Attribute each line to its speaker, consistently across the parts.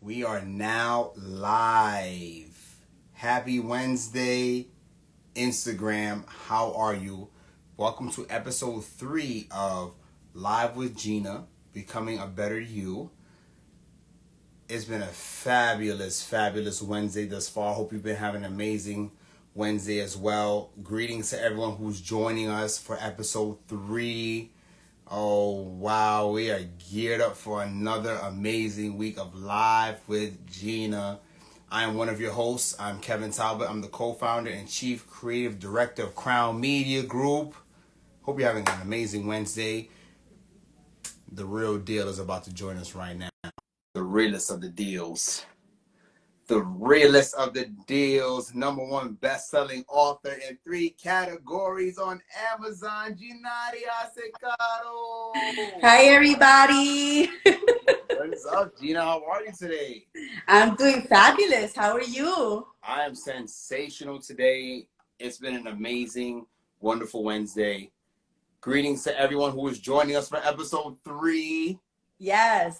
Speaker 1: We are now live. Happy Wednesday, Instagram. How are you? Welcome to episode 3 of Live with Jina, Becoming a Better You. It's been a fabulous Wednesday thus far. Hope you've been having an amazing Wednesday as well. Greetings to everyone who's joining us for episode 3. Oh, wow. We are geared up for another amazing week of Live with Jina. I am one of your hosts. I'm Kevin Talbot. I'm the co-founder and chief creative director of Crown Media Group. Hope you're having an amazing Wednesday. The real deal is about to join us right now. The realest of the deals. The realest of the deals. #1 best-selling author in 3 categories on Amazon. Jina Arce-Cotto.
Speaker 2: Hi, everybody.
Speaker 1: What's up, Gina? How are you today?
Speaker 2: I'm doing fabulous. How are you?
Speaker 1: I am sensational today. It's been an amazing, wonderful Wednesday. Greetings to everyone who is joining us for episode 3.
Speaker 2: Yes.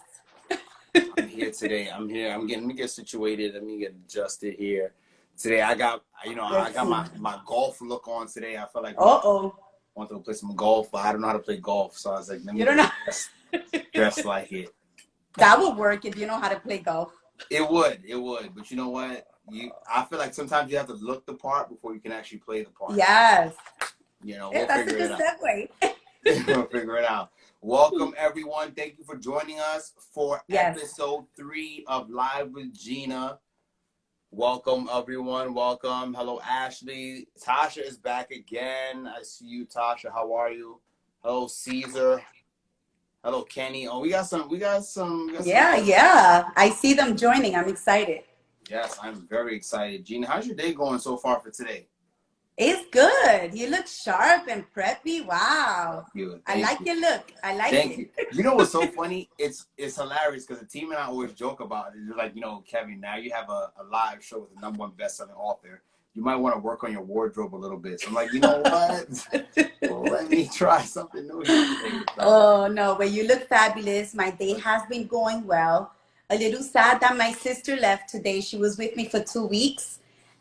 Speaker 1: I'm here today. Let me get situated. Let me get adjusted here. Today I got my golf look on today. I felt like I want to play some golf, but I don't know how to play golf. So I was like, let me dress like it.
Speaker 2: That would work if you know how to play golf.
Speaker 1: It would. But you know what? I feel like sometimes you have to look the part before you can actually play the part.
Speaker 2: Yes.
Speaker 1: We'll
Speaker 2: that's
Speaker 1: figure it out.
Speaker 2: That's a good
Speaker 1: segue. We'll figure it out. Welcome, everyone. Thank you for joining us for episode 3 of Live with Jina. Welcome, everyone. Welcome. Hello, Ashley. Tasha is back again. I see you, Tasha. How are you? Hello, Caesar. Hello, Kenny. Oh, we got some.
Speaker 2: Yeah. I see them joining. I'm excited.
Speaker 1: Yes, I'm very excited. Gina, how's your day going so far for today?
Speaker 2: It's good. You look sharp and preppy. Wow.
Speaker 1: Thank you.
Speaker 2: I like your look. I like
Speaker 1: Thank
Speaker 2: it.
Speaker 1: you. You know what's so funny? It's hilarious because the team and I always joke about it. They're like, Kevin, now you have a live show with the #1 best-selling author. You might want to work on your wardrobe a little bit. So I'm like, you know what? Let me try something new here.
Speaker 2: Oh, no, but you look fabulous. My day has been going well. A little sad that my sister left today. She was with me for 2 weeks.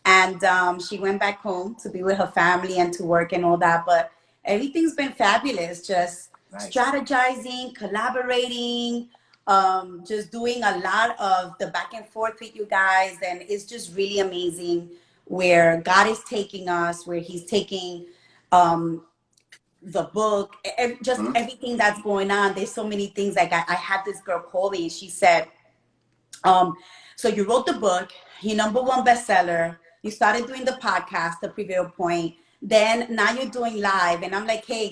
Speaker 2: And she went back home to be with her family and to work and all that. But everything's been fabulous. Just strategizing, collaborating, just doing a lot of the back and forth with you guys. And it's just really amazing where God is taking us, where he's taking the book, everything that's going on. There's so many things. Like I had this girl call me and she said, so you wrote the book, you're #1 bestseller. You started doing the podcast, The Prevail Point. Then now you're doing live. And I'm like, hey,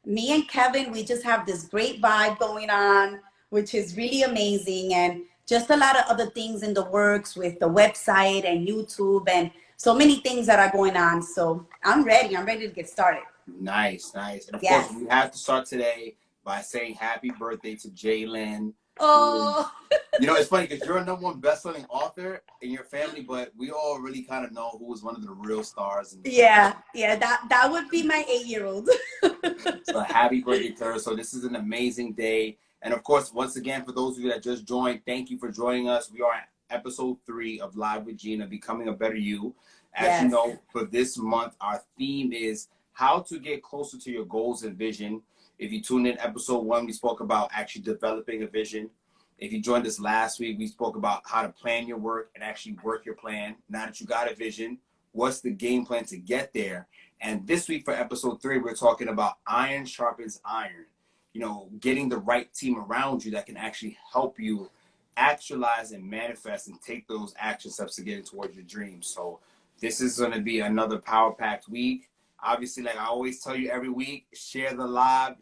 Speaker 2: me and Kevin, we just have this great vibe going on, which is really amazing. And just a lot of other things in the works with the website and YouTube and so many things that are going on. So I'm ready. I'm ready to get started.
Speaker 1: Nice. And of course, we have to start today by saying happy birthday to Jalen.
Speaker 2: Oh,
Speaker 1: it's funny because you're a #1 best-selling author in your family, but we all really kind of know who was one of the real stars.
Speaker 2: Yeah, that would be my 8-year-old.
Speaker 1: So happy birthday to her. So this is an amazing day. And of course, once again, for those of you that just joined, thank you for joining us. We are at episode 3 of Live with Gina, Becoming a Better You. As you know, for this month, our theme is how to get closer to your goals and vision. If you tuned in episode 1, we spoke about actually developing a vision. If you joined us last week, we spoke about how to plan your work and actually work your plan. Now that you got a vision, what's the game plan to get there? And this week for episode 3, we're talking about Iron Sharpens Iron. Getting the right team around you that can actually help you actualize and manifest and take those action steps to get towards your dreams. So this is going to be another power-packed week. Obviously, like I always tell you every week, share the live.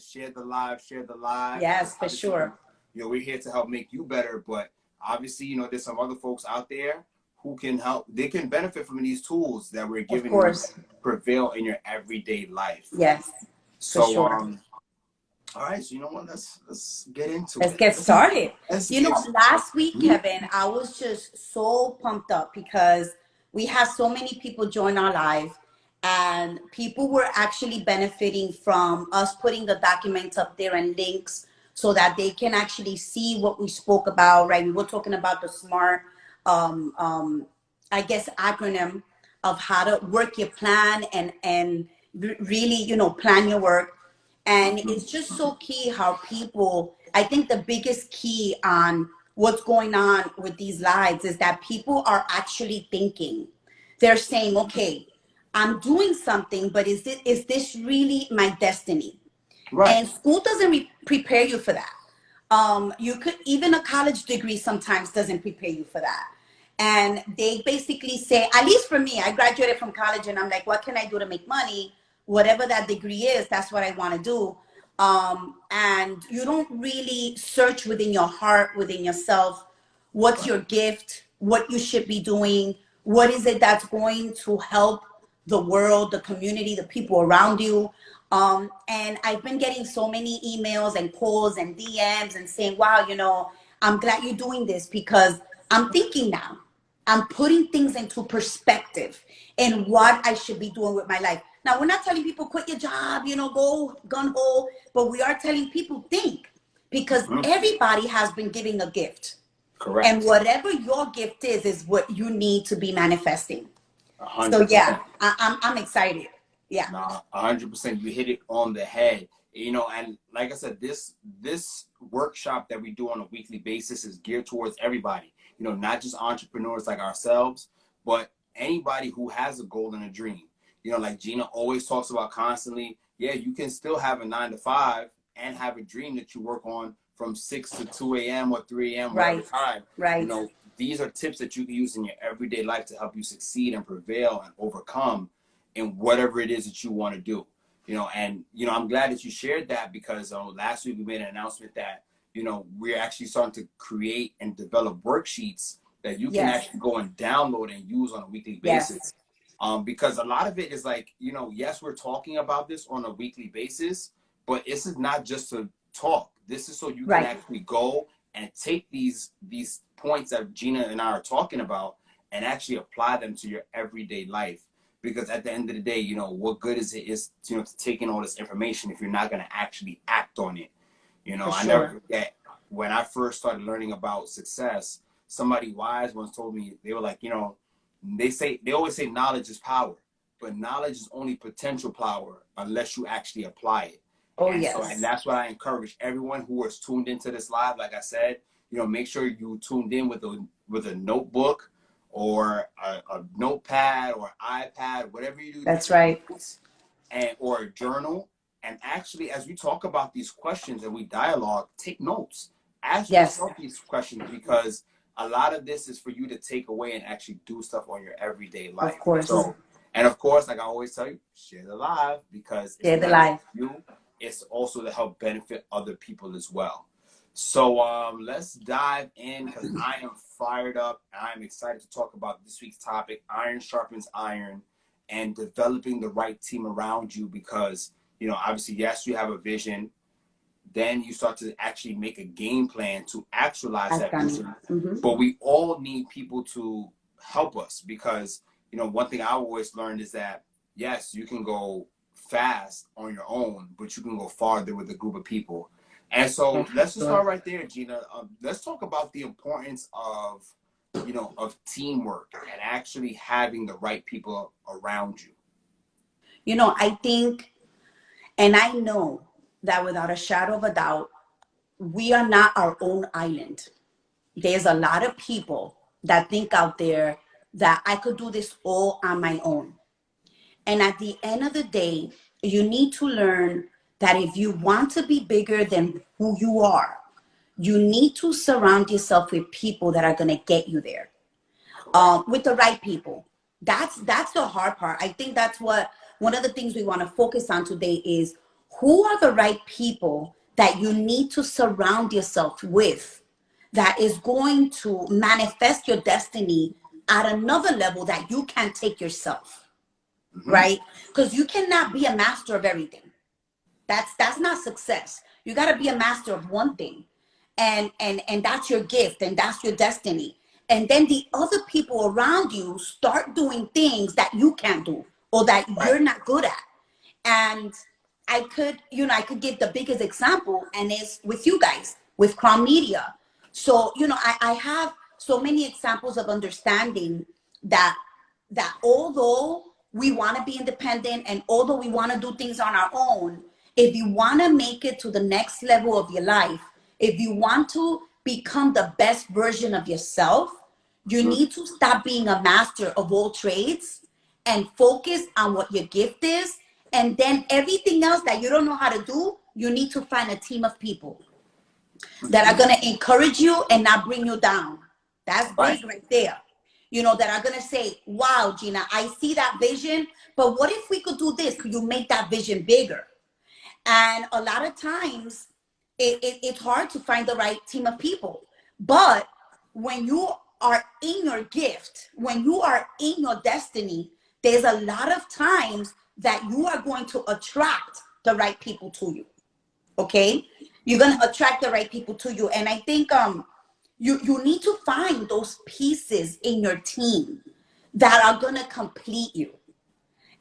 Speaker 2: Yes, for sure.
Speaker 1: We're here to help make you better, but obviously, there's some other folks out there who can help. They can benefit from these tools that we're giving you to prevail in your everyday life.
Speaker 2: Yes,
Speaker 1: so, for sure. All right, so you know what? Let's get into it.
Speaker 2: Let's get started. Last week, Kevin, I was just so pumped up because we had so many people join our live. And people were actually benefiting from us putting the documents up there and links so that they can actually see what we spoke about, right? We were talking about the SMART, um, um, I guess, acronym of how to work your plan and really, plan your work. And
Speaker 1: Hmm.
Speaker 2: it's just so key how people, I think the biggest key on what's going on with these lives is that people are actually thinking. They're saying, okay, I'm doing something, but is this really my destiny?
Speaker 1: Right.
Speaker 2: And school doesn't prepare you for that. You could, even a college degree sometimes doesn't prepare you for that. And they basically say, at least for me, I graduated from college and I'm like, what can I do to make money? Whatever that degree is, that's what I want to do. And you don't really search within your heart, within yourself, what's
Speaker 1: Right.
Speaker 2: your gift, what you should be doing, what is it that's going to help the world, the community, the people around you. And I've been getting so many emails and calls and DMs and saying, wow, I'm glad you're doing this because I'm thinking now. I'm putting things into perspective and what I should be doing with my life. Now, we're not telling people quit your job, go gun ho, but we are telling people think, because
Speaker 1: Hmm.
Speaker 2: everybody has been given a gift. And
Speaker 1: Correct.
Speaker 2: whatever your gift is what you need to be manifesting.
Speaker 1: A
Speaker 2: So
Speaker 1: hundred
Speaker 2: yeah,
Speaker 1: percent.
Speaker 2: I'm excited. Yeah.
Speaker 1: Nah, 100%. You hit it on the head. And like I said, this workshop that we do on a weekly basis is geared towards everybody. Not just entrepreneurs like ourselves, but anybody who has a goal and a dream. Like Gina always talks about constantly. Yeah, you can still have a 9 to 5 and have a dream that you work on from 6 to 2 a.m. or 3 a.m. whatever
Speaker 2: Right.
Speaker 1: time. You
Speaker 2: Right.
Speaker 1: know, these are tips that you can use in your everyday life to help you succeed and prevail and overcome in whatever it is that you want to do. I'm glad that you shared that because last week we made an announcement that we're actually starting to create and develop worksheets that you can
Speaker 2: Yes.
Speaker 1: actually go and download and use on a weekly basis.
Speaker 2: Yes.
Speaker 1: Because a lot of it is like, yes, we're talking about this on a weekly basis, but this is not just to talk. This is so you can
Speaker 2: Right.
Speaker 1: actually go and take these points that Gina and I are talking about and actually apply them to your everyday life. Because at the end of the day, what good is it is to taking all this information if you're not going to actually act on it.
Speaker 2: For
Speaker 1: I never
Speaker 2: sure.
Speaker 1: forget when I first started learning about success, somebody wise once told me, they were like, they always say knowledge is power, but knowledge is only potential power unless you actually apply it.
Speaker 2: Oh
Speaker 1: And
Speaker 2: yes.
Speaker 1: that's what I encourage everyone who is tuned into this live. Like I said, make sure you tuned in with a notebook or a notepad or iPad, whatever you do to
Speaker 2: That's
Speaker 1: take
Speaker 2: right.
Speaker 1: notes, and or a journal. And actually, as we talk about these questions and we dialogue, take notes. Ask
Speaker 2: Yes.
Speaker 1: yourself these questions because a lot of this is for you to take away and actually do stuff on your everyday
Speaker 2: Of
Speaker 1: life.
Speaker 2: course.
Speaker 1: So, and of course, like I always tell you, share the live because it's
Speaker 2: Share the
Speaker 1: not just
Speaker 2: life.
Speaker 1: you, it's also to help benefit other people as well. So let's dive in because I am fired up. I'm excited to talk about this week's topic, Iron Sharpens Iron, and developing the right team around you because, obviously, yes, you have a vision. Then you start to actually make a game plan to actualize
Speaker 2: I've
Speaker 1: that
Speaker 2: done it.
Speaker 1: vision.
Speaker 2: Mm-hmm.
Speaker 1: But we all need people to help us because, one thing I always learned is that, yes, you can go fast on your own, but you can go farther with a group of people. And so
Speaker 2: That's for
Speaker 1: let's just
Speaker 2: sure.
Speaker 1: start right there, Gina. Let's talk about the importance of teamwork and actually having the right people around you.
Speaker 2: I think, and I know that without a shadow of a doubt, we are not our own island. There's a lot of people that think out there that I could do this all on my own. And at the end of the day, you need to learn that if you want to be bigger than who you are, you need to surround yourself with people that are going to get you there,
Speaker 1: Correct.
Speaker 2: with the right people. That's the hard part. I think that's what one of the things we want to focus on today is who are the right people that you need to surround yourself with that is going to manifest your destiny at another level that you can take yourself,
Speaker 1: Mm-hmm.
Speaker 2: right? Because you cannot be a master of everything. That's not success. You got to be a master of one thing, and that's your gift and that's your destiny. And then the other people around you start doing things that you can't do or that
Speaker 1: Right.
Speaker 2: you're not good at. And I could give the biggest example, and it's with you guys, with Crown Media. So, I have so many examples of understanding that although we want to be independent and although we want to do things on our own, if you want to make it to the next level of your life, if you want to become the best version of yourself, you need to stop being a master of all trades and focus on what your gift is. And then everything else that you don't know how to do, you need to find a team of people that are going to encourage you and not bring you down. That's
Speaker 1: Right.
Speaker 2: big right there. That are going to say, wow, Gina, I see that vision, but what if we could do this? Could you make that vision bigger? And a lot of times it's hard to find the right team of people. But when you are in your gift, when you are in your destiny, there's a lot of times that you are going to attract the right people to you. Okay? You're going to attract the right people to you. And I think you need to find those pieces in your team that are going to complete you.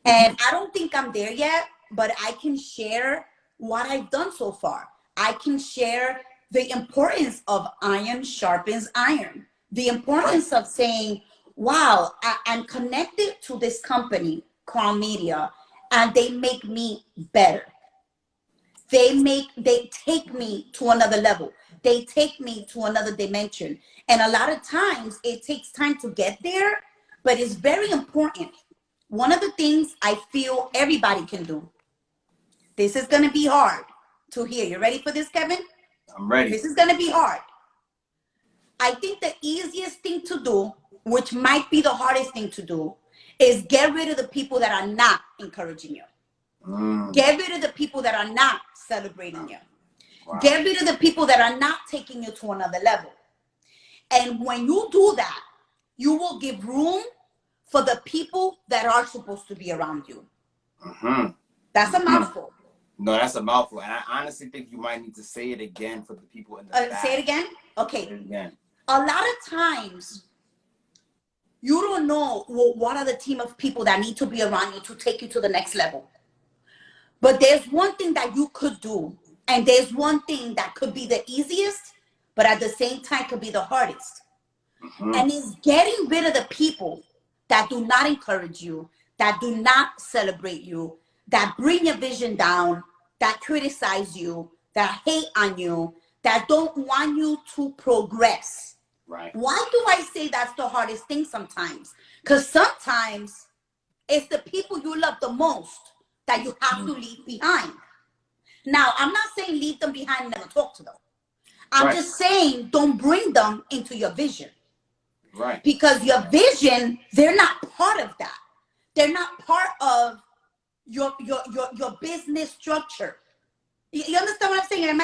Speaker 2: And I don't think I'm there yet, but I can share what I've done so far. I can share the importance of iron sharpens iron, the importance of saying, wow, I'm connected to this company, Crown Media, and they make me better. They take me to another level. They take me to another dimension. And a lot of times it takes time to get there, but it's very important. One of the things I feel everybody can do. This is going to be hard to hear. You ready for this, Kevin?
Speaker 1: I'm ready.
Speaker 2: This is going to be hard. I think the easiest thing to do, which might be the hardest thing to do, is get rid of the people that are not encouraging you. Get rid of the people that are not celebrating you. Wow. Get rid of the people that are not taking you to another level. And when you do that, you will give room for the people that are supposed to be around you. That's a mouthful.
Speaker 1: No, that's a mouthful. And I honestly think you might need to say it again for the people in the back.
Speaker 2: Say it again? Okay.
Speaker 1: Say it again.
Speaker 2: A lot of times, you don't know what are the team of people that need to be around you to take you to the next level. But there's one thing that you could do, and there's one thing that could be the easiest, but at the same time could be the hardest. And it's getting rid of the people that do not encourage you, that do not celebrate you, that bring your vision down, that criticize you, that hate on you, that don't want you to progress.
Speaker 1: Right.
Speaker 2: Why do I say that's the hardest thing sometimes? Because sometimes it's the people you love the most that you have to leave behind. Now, I'm not saying leave them behind and never talk to them. I'm just saying don't bring them into your vision.
Speaker 1: Right.
Speaker 2: Because your vision, they're not part of that. They're not part of your business structure. You understand what I'm saying?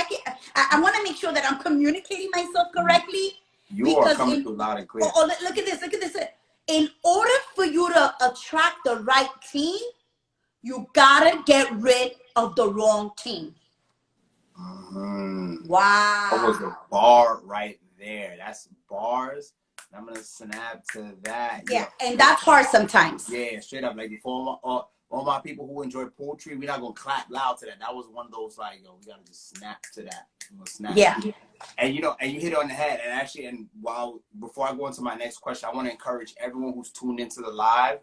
Speaker 2: I want to make sure that I'm communicating myself correctly.
Speaker 1: You are coming through loud and clear.
Speaker 2: Look at this. In order for you to attract the right team, you gotta get rid of the wrong team. Wow.
Speaker 1: That was a bar right there. That's bars. I'm gonna snap to that.
Speaker 2: Yeah, and that's hard sometimes.
Speaker 1: Yeah, straight up. Like before, all my people who enjoy poetry, we're not gonna clap loud to that. That was one of those like, yo, we gotta just snap to that. Snap.
Speaker 2: Yeah.
Speaker 1: And you hit it on the head. And actually, before I go into my next question, I want to encourage everyone who's tuned into the live,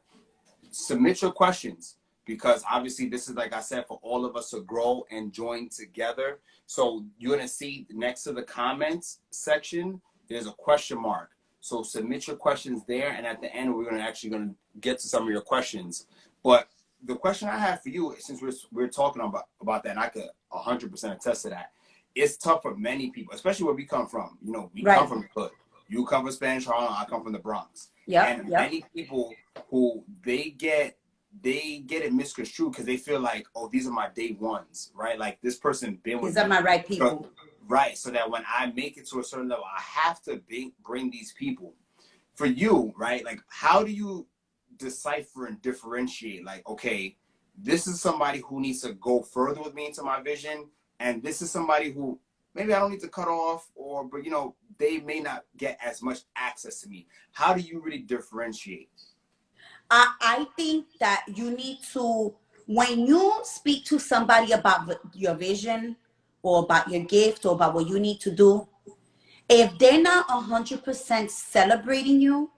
Speaker 1: submit your questions. Because obviously this is, like I said, for all of us to grow and join together. So you're going to see next to the comments section, there's a question mark. So submit your questions there. And at the end, we're going to get to some of your questions. But the question I have for you, since we're talking about that, and I could 100% attest to that, it's tough for many people, especially where we come from. We come from the hood. You come from Spanish Harlem, I come from the Bronx. Many people who they get it misconstrued because they feel like, oh, these are my day ones, right? Like this person been with me.
Speaker 2: These are my right people.
Speaker 1: Right. So that when I make it to a certain level, I have to bring these people. For you, right? Like, how do you decipher and differentiate? Like, okay, this is somebody who needs to go further with me into my vision. And this is somebody who maybe I don't need to cut off but they may not get as much access to me. How do you really differentiate?
Speaker 2: I think that you need to when you speak to somebody about your vision or about your gift or about what you need to do, if they're not 100% celebrating you,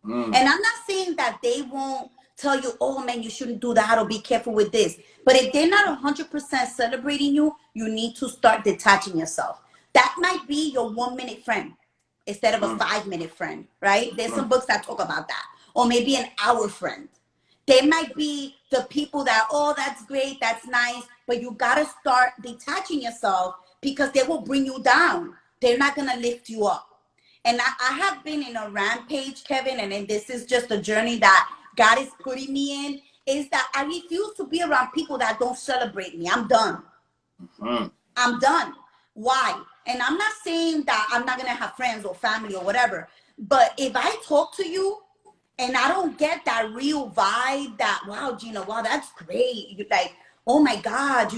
Speaker 2: and I'm not saying that they won't tell you, oh man, you shouldn't do that or be careful with this. But if they're not 100% celebrating you, you need to start detaching yourself. That might be your 1 minute friend instead of a 5 minute friend, right? There's some books that talk about that. Or maybe an hour friend. They might be the people that, oh, that's great, that's nice, but you got to start detaching yourself because they will bring you down. They're not going to lift you up. And I have been in a rampage, Kevin, and then this is just a journey that God is putting me in, is that I refuse to be around people that don't celebrate me. I'm done. I'm done. Why? And I'm not saying that I'm not going to have friends or family or whatever, but if I talk to you and I don't get that real vibe that, wow, Gina, wow, that's great. You're like, oh my God,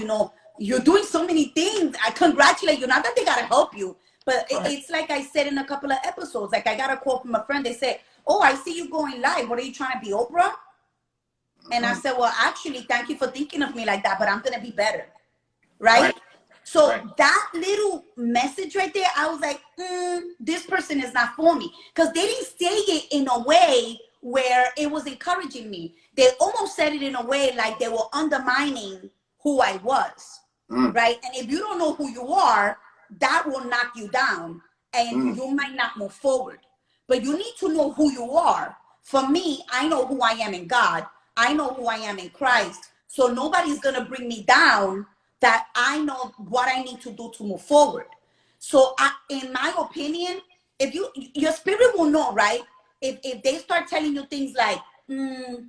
Speaker 2: you're doing so many things. I congratulate you. Not that they got to help you, but it's like I said in a couple of episodes, like I got a call from a friend. They said, oh, I see you going live. What are you trying to be, Oprah? And I said, well, actually, thank you for thinking of me like that, but I'm going to be better. Right? So that little message right there, I was like, this person is not for me. Because they didn't say it in a way where it was encouraging me. They almost said it in a way like they were undermining who I was. Right? And if you don't know who you are, that will knock you down and you might not move forward. But you need to know who you are. For me, I know who I am in God. I know who I am in Christ. So nobody's going to bring me down, that I know what I need to do to move forward. So in my opinion, if your spirit will know, right? If they start telling you things like, be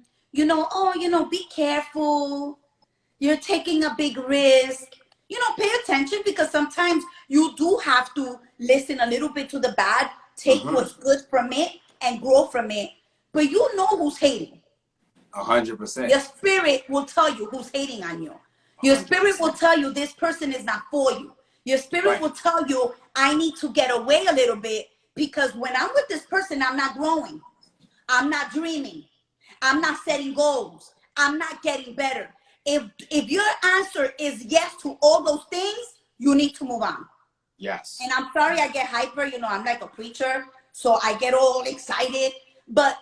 Speaker 2: careful. You're taking a big risk. Pay attention, because sometimes you do have to listen a little bit to the bad, take what's good from it and grow from it. But you know who's hating.
Speaker 1: 100%.
Speaker 2: Your spirit will tell you who's hating on you. Your spirit will tell you this person is not for you. Your spirit will tell you, I need to get away a little bit, because when I'm with this person, I'm not growing. I'm not dreaming. I'm not setting goals. I'm not getting better. If your answer is yes to all those things, you need to move on.
Speaker 1: Yes.
Speaker 2: And I'm sorry I get hyper. I'm like a preacher, so I get all excited. But,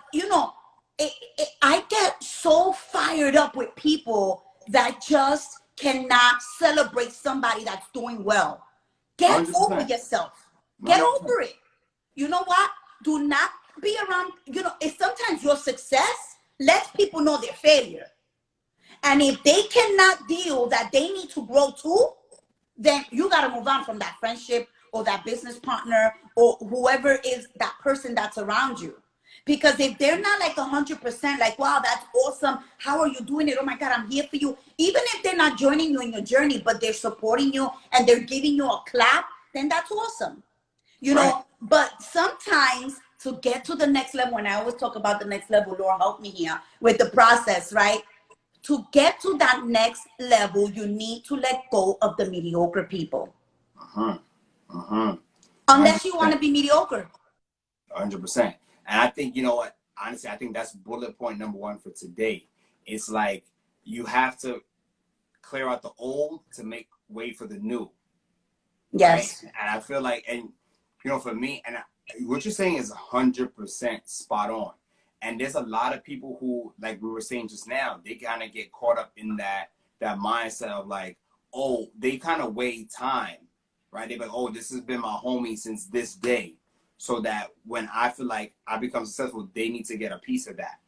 Speaker 2: I get so fired up with people that just cannot celebrate somebody that's doing well. Get 100%. Over yourself. Get 100%. Over it. You know what? Do not be around, if sometimes your success lets people know their failure. And if they cannot deal that they need to grow too, then you got to move on from that friendship or that business partner or whoever is that person that's around you. Because if they're not like 100%, like, wow, that's awesome. How are you doing it? Oh my God, I'm here for you. Even if they're not joining you in your journey, but they're supporting you and they're giving you a clap, then that's awesome. But sometimes to get to the next level, and I always talk about the next level, Lord help me here with the process, right? To get to that next level, you need to let go of the mediocre people. Unless you want to be mediocre.
Speaker 1: 100%. And I think, you know what, honestly, I think that's bullet point number one for today. It's like you have to clear out the old to make way for the new.
Speaker 2: Yes.
Speaker 1: Right? And I feel like, and, for me, and what you're saying is 100% spot on. And there's a lot of people who, like we were saying just now, they kind of get caught up in that mindset of like, oh, they kind of weigh time, right? They're like, oh, this has been my homie since this day. So that when I feel like I become successful, they need to get a piece of that.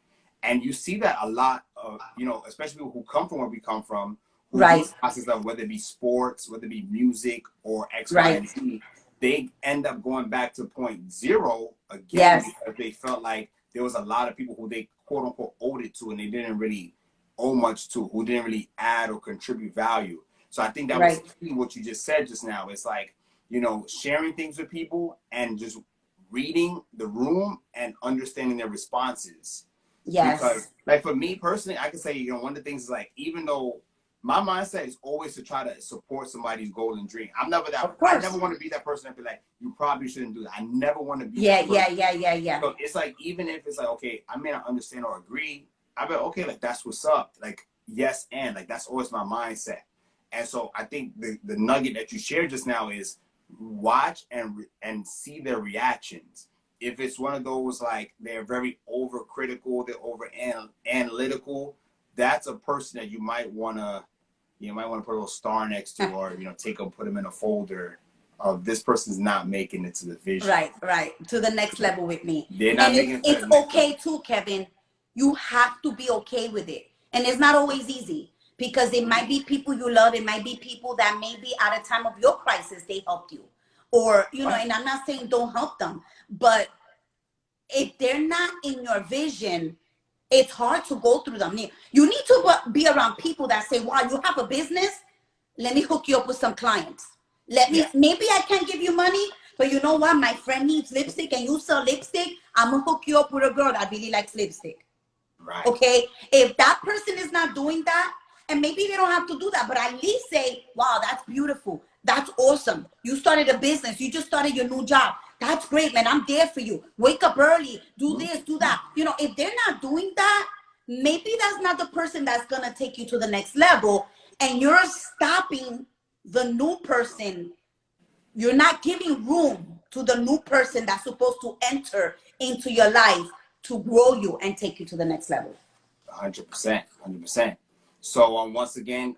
Speaker 1: And you see that a lot of, especially people who come from where we come from, who
Speaker 2: right.
Speaker 1: process of whether it be sports, whether it be music or X, Y, and Z, they end up going back to point zero again because they felt like there was a lot of people who they quote unquote owed it to and they didn't really owe much to, who didn't really add or contribute value. So I think that was key what you just said just now. It's like, sharing things with people and just reading the room and understanding their responses.
Speaker 2: Yes.
Speaker 1: Because like for me personally, I can say, one of the things is like, even though my mindset is always to try to support somebody's goal and dream. I'm never that. I never want to be that person that be like, you probably shouldn't do that. I never want to be.
Speaker 2: Yeah.
Speaker 1: So it's like, even if it's like, okay, I may not understand or agree, I bet, okay, like that's what's up. Like yes, and like that's always my mindset. And so I think the nugget that you shared just now is watch and see their reactions. If it's one of those like they're very overcritical, they're over analytical, that's a person that you might want to put a little star next to, or put them in a folder of this person's not making it to the vision.
Speaker 2: Right. To the next level with me.
Speaker 1: They're not
Speaker 2: And
Speaker 1: making it to
Speaker 2: it's
Speaker 1: the next
Speaker 2: okay
Speaker 1: level.
Speaker 2: too, Kevin. You have to be okay with it. And it's not always easy because it might be people you love. It might be people that maybe at a time of your crisis, they helped you. Or,
Speaker 1: Right.
Speaker 2: and I'm not saying don't help them, but if they're not in your vision, it's hard to go through them. You need to be around people that say, wow, you have a business? Let me hook you up with some clients.
Speaker 1: Yeah.
Speaker 2: Maybe I can't give you money, but you know what? My friend needs lipstick and you sell lipstick. I'm going to hook you up with a girl that really likes lipstick.
Speaker 1: Right.
Speaker 2: Okay? If that person is not doing that, and maybe they don't have to do that, but at least say, wow, that's beautiful. That's awesome. You started a business. You just started your new job. That's great, man. I'm there for you. Wake up early. Do this, do that. If they're not doing that, maybe that's not the person that's going to take you to the next level. And you're stopping the new person. You're not giving room to the new person that's supposed to enter into your life to grow you and take you to the next level.
Speaker 1: 100%. 100%. So once again,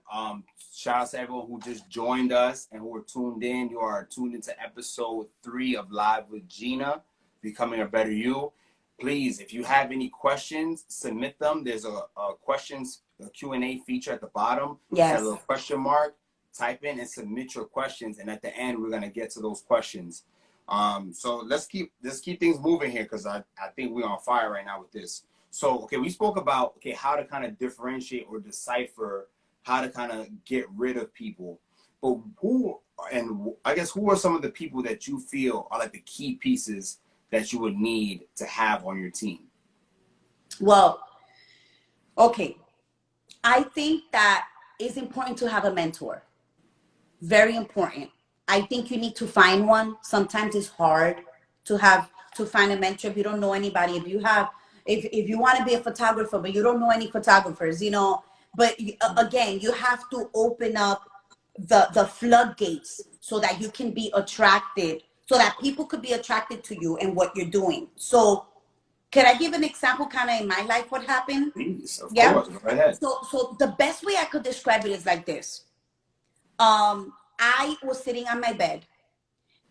Speaker 1: shout out to everyone who just joined us and who are tuned in. You are tuned into episode 3 of Live with Jina, Becoming a Better You. Please, if you have any questions, submit them. There's a Q&A feature at the bottom.
Speaker 2: Yes.
Speaker 1: That little question mark. Type in and submit your questions, and at the end we're gonna get to those questions. So let's keep things moving here, because I think we're on fire right now with this. So okay, we spoke about how to kind of differentiate or decipher how to kind of get rid of people. But who are some of the people that you feel are like the key pieces that you would need to have on your team?
Speaker 2: Well, okay. I think that it's important to have a mentor. Very important. I think you need to find one. Sometimes it's hard to find a mentor if you don't know anybody. If you want to be a photographer, but you don't know any photographers, but again, you have to open up the floodgates so that you can be attracted, so that people could be attracted to you and what you're doing. So can I give an example kind of in my life what happened?
Speaker 1: Please, of
Speaker 2: Yeah.
Speaker 1: course, go ahead.
Speaker 2: So the best way I could describe it is like this. I was sitting on my bed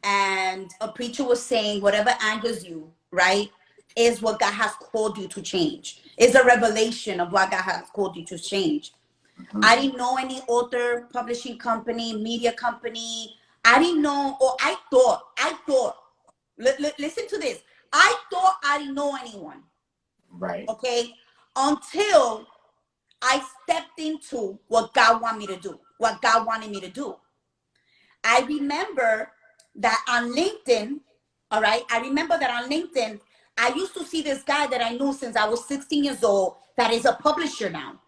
Speaker 2: and a preacher was saying, whatever angers you, right, is what God has called you to change. Is a revelation of what God has called you to change. Mm-hmm. I didn't know any author, publishing company, media company. I didn't know, or I thought, listen to this. I thought I didn't know anyone.
Speaker 1: Right.
Speaker 2: Okay. Until I stepped into what God wanted me to do, what God wanted me to do. I remember that on LinkedIn, all right, I used to see this guy that I knew since I was 16 years old that is a publisher now.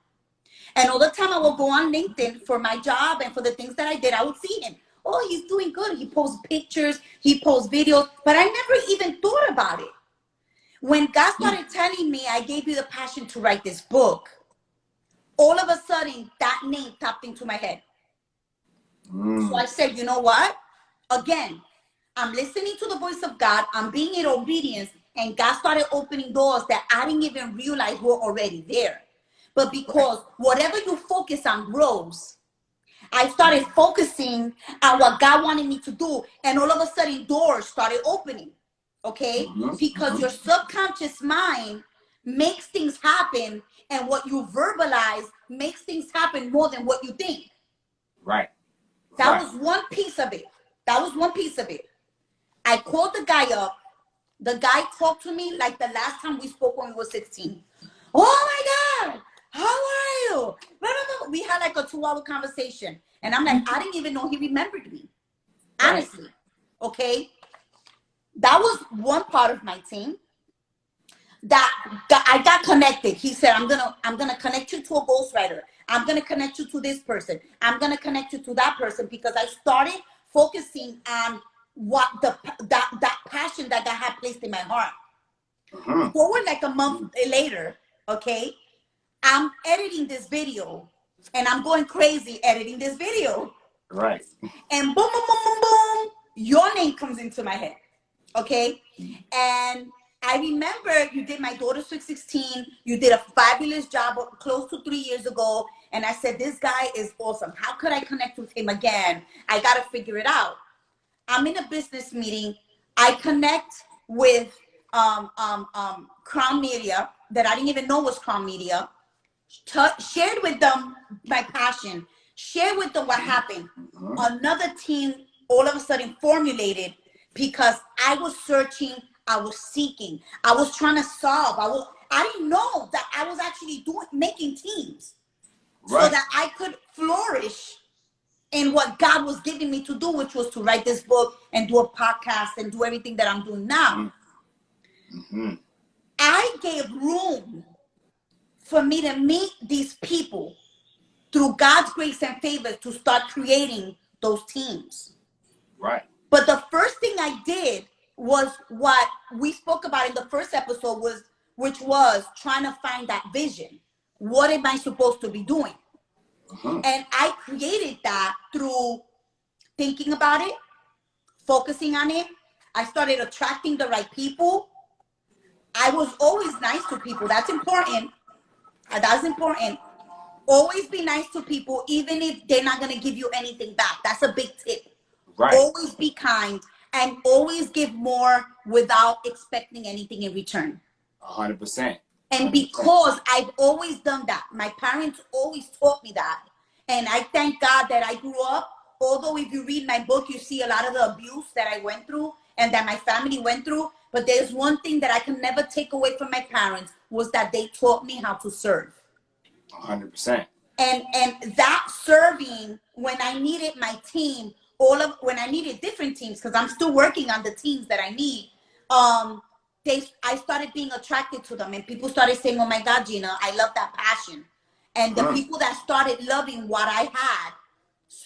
Speaker 2: And all the time I would go on LinkedIn for my job and for the things that I did, I would see him. Oh, he's doing good. He posts pictures, he posts videos, but I never even thought about it. When God started telling me, I gave you the passion to write this book, all of a sudden that name popped into my head. So I said, you know what? Again, I'm listening to the voice of God. I'm being in obedience. And God started opening doors that I didn't even realize were already there. But because whatever you focus on grows, I started focusing on what God wanted me to do. And all of a sudden, doors started opening. Okay? Because your subconscious mind makes things happen. And what you verbalize makes things happen more than what you think.
Speaker 1: Right.
Speaker 2: That was one piece of it. I called the guy up. The guy talked to me like the last time we spoke when we were 16. Oh my God, how are you? We had like a 2-hour conversation. And I'm like, I didn't even know he remembered me. Honestly. Okay. That was one part of my team. That I got connected. He said, I'm gonna connect you to a ghostwriter. I'm gonna connect you to this person. I'm gonna connect you to that person, because I started focusing on what that passion that God had placed in my heart. Forward like a month later, okay, I'm editing this video and I'm going crazy editing this video.
Speaker 1: Right.
Speaker 2: And boom, boom, boom, boom, boom, your name comes into my head. Okay. And I remember you did my daughter's Sweet 16. You did a fabulous job close to 3 years ago. And I said, this guy is awesome. How could I connect with him again? I got to figure it out. I'm in a business meeting. I connect with Crown Media that I didn't even know was Crown Media. Shared with them my passion. Shared with them what happened. Another team all of a sudden formulated because I was searching, I was seeking, I was trying to solve. I didn't know that I was actually making teams so that I could flourish in what God was giving me to do, which was to write this book and do a podcast and do everything that I'm doing now. I gave room for me to meet these people through God's grace and favor to start creating those teams.
Speaker 1: Right.
Speaker 2: But the first thing I did was what we spoke about in the first episode, which was trying to find that vision. What am I supposed to be doing? And I created that through thinking about it, focusing on it. I started attracting the right people. I was always nice to people. That's important. That's important. Always be nice to people, even if they're not going to give you anything back. That's a big tip. Right. Always be kind and always give more without expecting anything in return.
Speaker 1: 100%.
Speaker 2: And because I've always done that, my parents always taught me that. And I thank God that I grew up. Although if you read my book, you see a lot of the abuse that I went through and that my family went through. But there's one thing that I can never take away from my parents was that they taught me how to serve.
Speaker 1: 100%.
Speaker 2: And that serving, when I needed my team, when I needed different teams, because I'm still working on the teams that I need, I started being attracted to them, and people started saying, "Oh my God, Jina, I love that passion." And the people that started loving what I had,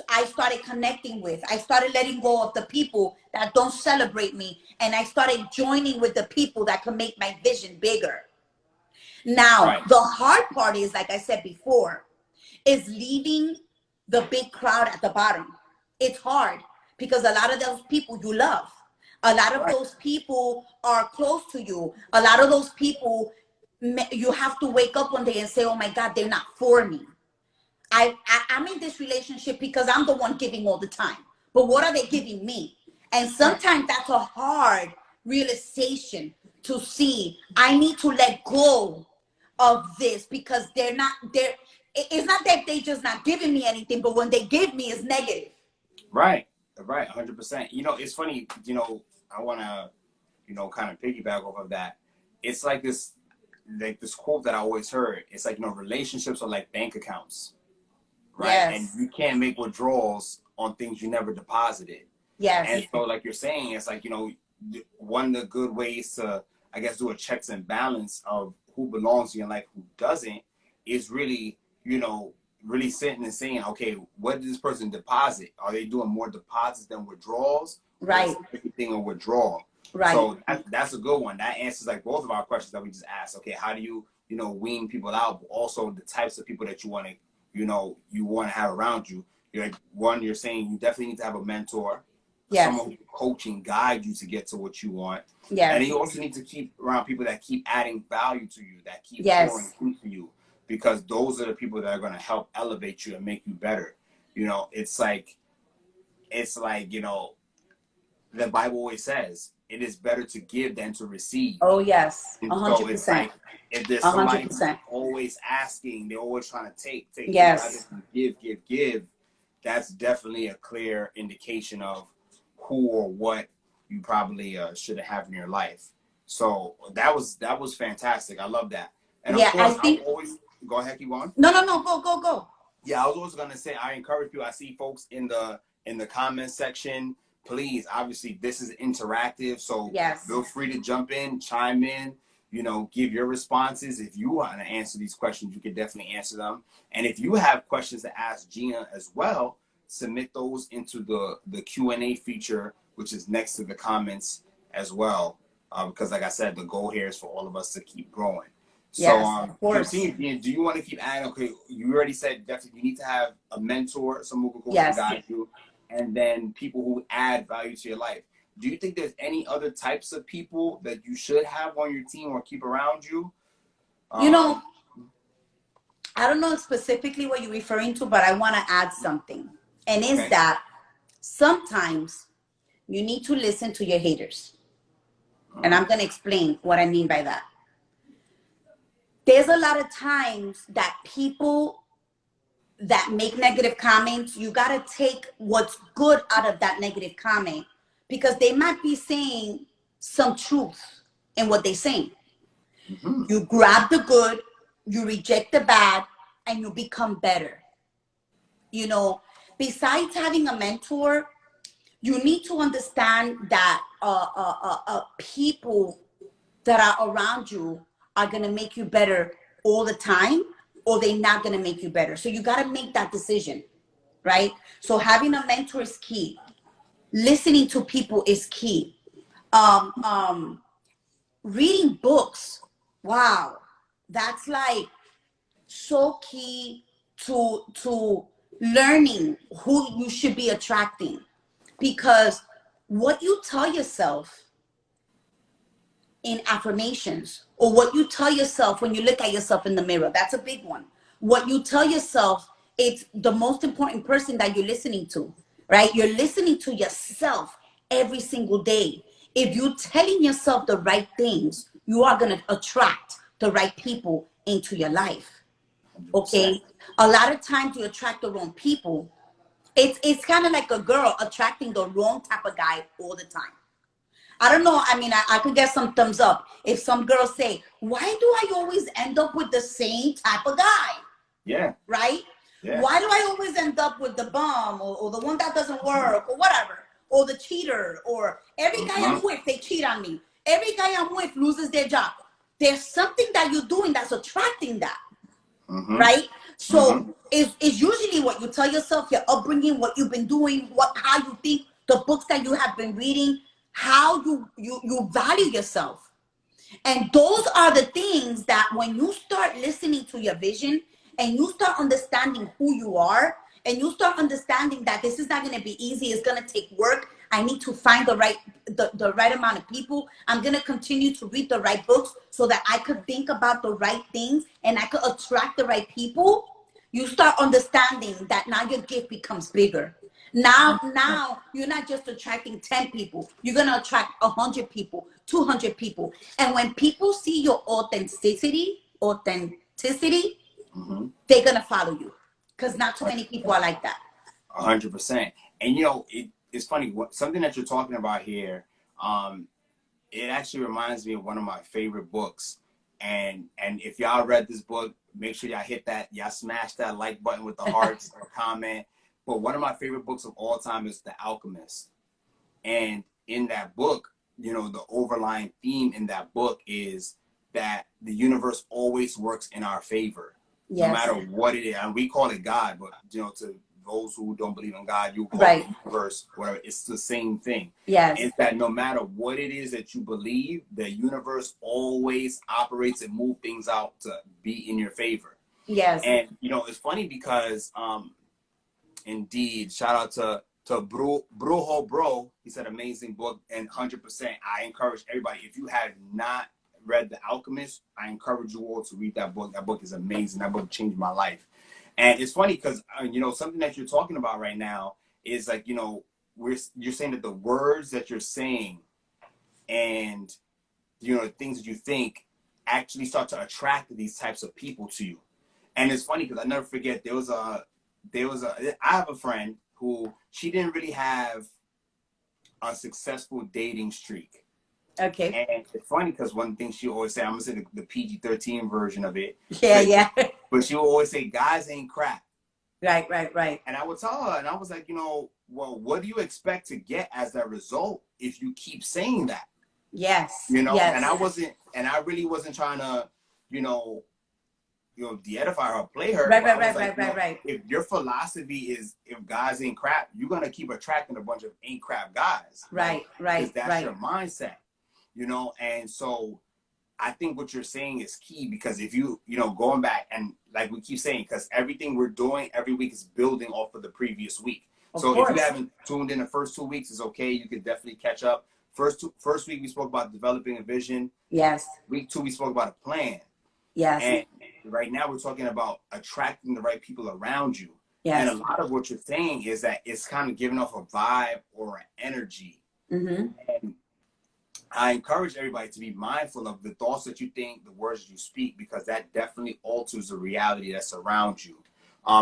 Speaker 2: I started connecting with. I started letting go of the people that don't celebrate me, and I started joining with the people that can make my vision bigger. Now, the hard part is, like I said before, is leaving the big crowd at the bottom. It's hard because a lot of those people you love, a lot of those people are close to you. A lot of those people, you have to wake up one day and say, "Oh my God, they're not for me." I'm in this relationship because I'm the one giving all the time. But what are they giving me? And sometimes that's a hard realization to see. I need to let go of this because they're not there. It's not that they just not giving me anything, but when they give me, it's negative.
Speaker 1: Right. 100%. It's funny, I want to, kind of piggyback off of that. It's like this quote that I always heard. It's like, relationships are like bank accounts. Right. Yes. And you can't make withdrawals on things you never deposited.
Speaker 2: Yes.
Speaker 1: And so like you're saying, it's like, one of the good ways to, I guess, do a checks and balance of who belongs to you in life, who doesn't, is really, really sitting and saying, okay, what did this person deposit? Are they doing more deposits than withdrawals?
Speaker 2: Right.
Speaker 1: Everything a withdrawal. Right. So that's a good one. That answers like both of our questions that we just asked. Okay, how do you, wean people out, but also the types of people that you want to, you want to have around you. You're saying you definitely need to have a mentor. Yes. Someone who can coach and guide you to get to what you want. Yes. And you also need to keep around people that keep adding value to you, that keep pouring into you, because those are the people that are going to help elevate you and make you better. It's like, the Bible always says, it is better to give than to receive.
Speaker 2: Oh, yes.
Speaker 1: 100%. So it's like, if there's somebody who's always asking, they're always trying to take,
Speaker 2: yes.
Speaker 1: give, that's definitely a clear indication of who or what you probably should have in your life. So that was fantastic. I love that. And of course, I always go ahead, keep going.
Speaker 2: No, go.
Speaker 1: Yeah, I was always gonna say, I encourage you. I see folks in the comment section. Please, obviously, this is interactive, so yes. Feel free to jump in, chime in, give your responses. If you want to answer these questions, you can definitely answer them. And if you have questions to ask Jina as well, submit those into the Q&A feature, which is next to the comments as well. Because like I said, the goal here is for all of us to keep growing. So
Speaker 2: Yes, of course.
Speaker 1: continue. Do you want to keep adding? Okay, you already said definitely you need to have a mentor, someone who goes and
Speaker 2: Yes.
Speaker 1: guide you, and then people who add value to your life. Do you think there's any other types of people that you should have on your team or keep around you?
Speaker 2: You know,
Speaker 1: Um,
Speaker 2: I don't know specifically what you're referring to, but I want to add something. And is
Speaker 1: okay.
Speaker 2: that sometimes you need to listen to your haters. And
Speaker 1: Uh-huh.
Speaker 2: I'm going to explain what I mean by that. There's a lot of times that people that make negative comments, you got to take what's good out of that negative comment because they might be saying some truth in what they're saying.
Speaker 1: Mm-hmm.
Speaker 2: You grab the good, you reject the bad, and you become better. You know, besides having a mentor, you need to understand that people that are around you are going to make you better all the time, or they're not going to make you better. So you got to make that decision, right? So having a mentor is key. Listening to people is key. Um, um, Reading books, wow, that's like so key to learning who you should be attracting, because what you tell yourself in affirmations, or what you tell yourself when you look at yourself in the mirror, that's a big one. What you tell yourself, it's the most important person that you're listening to, right? You're listening to yourself every single day. If you're telling yourself the right things, you are going to attract the right people into your life.
Speaker 1: 100%.
Speaker 2: Okay, a lot of times you attract the wrong people. It's kind of like a girl attracting the wrong type of guy all the time. I don't know. I mean, I could get some thumbs up if some girls say, why do I always end up with the same type of guy?
Speaker 1: Yeah.
Speaker 2: Right?
Speaker 1: Yeah.
Speaker 2: Why do I always end up with the bum, or the one that doesn't work, or whatever, or the cheater, or every guy
Speaker 1: Mm-hmm.
Speaker 2: I'm with, they cheat on me. Every guy I'm with loses their job. There's something that you're doing that's attracting that,
Speaker 1: Mm-hmm.
Speaker 2: right?
Speaker 1: Mm-hmm.
Speaker 2: So it's usually what you tell yourself, your upbringing, what you've been doing, how you think, the books that you have been reading, how you value yourself. And those are the things that when you start listening to your vision, and you start understanding who you are, and you start understanding that this is not going to be easy, it's going to take work. I need to find the right amount of people. I'm going to continue to read the right books so that I could think about the right things and I could attract the right people. You start understanding that now your gift becomes bigger. Now you're not just attracting 10 people, you're going to attract 100 people, 200 people. And when people see your authenticity,
Speaker 1: Mm-hmm.
Speaker 2: they're going to follow you, because not too many people are like that.
Speaker 1: 100%. And it's funny. Something that you're talking about here. It actually reminds me of one of my favorite books. And if y'all read this book, make sure y'all smash that like button with the hearts or comment. But one of my favorite books of all time is The Alchemist. And in that book, the overlying theme in that book is that the universe always works in our favor, no
Speaker 2: Yes.
Speaker 1: matter what it is. And we call it God, but to those who don't believe in God, you call
Speaker 2: Right.
Speaker 1: it the universe, whatever. It's the same thing.
Speaker 2: Yes.
Speaker 1: It's that no matter what it is that you believe, the universe always operates and move things out to be in your favor.
Speaker 2: Yes.
Speaker 1: And it's funny because indeed, shout out to Brujo Bro. He said amazing book, and 100%. I encourage everybody, if you have not read The Alchemist, I encourage you all to read that book. That book is amazing. That book changed my life. And it's funny because something that you're talking about right now is like you're saying that the words that you're saying and the things that you think actually start to attract these types of people to you. And it's funny because I never forget I have a friend who she didn't really have a successful dating streak.
Speaker 2: Okay.
Speaker 1: And it's funny because one thing she always say, I'm gonna say the PG-13 version of it.
Speaker 2: Yeah, yeah.
Speaker 1: But she will always say, guys ain't crap.
Speaker 2: Right.
Speaker 1: And I would tell her, and I was like, well, what do you expect to get as that result if you keep saying that?
Speaker 2: Yes.
Speaker 1: And
Speaker 2: Yes.
Speaker 1: I really wasn't trying to, de-edify her, play her.
Speaker 2: Right,
Speaker 1: But I
Speaker 2: right,
Speaker 1: was
Speaker 2: right,
Speaker 1: like,
Speaker 2: right, right, right.
Speaker 1: if your philosophy is if guys ain't crap, you're gonna keep attracting a bunch of ain't crap guys.
Speaker 2: Right,
Speaker 1: Because
Speaker 2: right,
Speaker 1: that's
Speaker 2: right.
Speaker 1: your mindset, And so I think what you're saying is key, because if going back and like we keep saying, because everything we're doing every week is building off of the previous week.
Speaker 2: Of
Speaker 1: So if you
Speaker 2: course.
Speaker 1: haven't tuned in the first 2 weeks, it's okay. You can definitely catch up. First week we spoke about developing a vision.
Speaker 2: Yes.
Speaker 1: Week 2 we spoke about a plan.
Speaker 2: Yes.
Speaker 1: And right now we're talking about attracting the right people around you.
Speaker 2: Yes.
Speaker 1: And a lot of what you're saying is that it's kind of giving off a vibe or an energy.
Speaker 2: Mm-hmm.
Speaker 1: And I encourage everybody to be mindful of the thoughts that you think, the words that you speak, because that definitely alters the reality that's around you.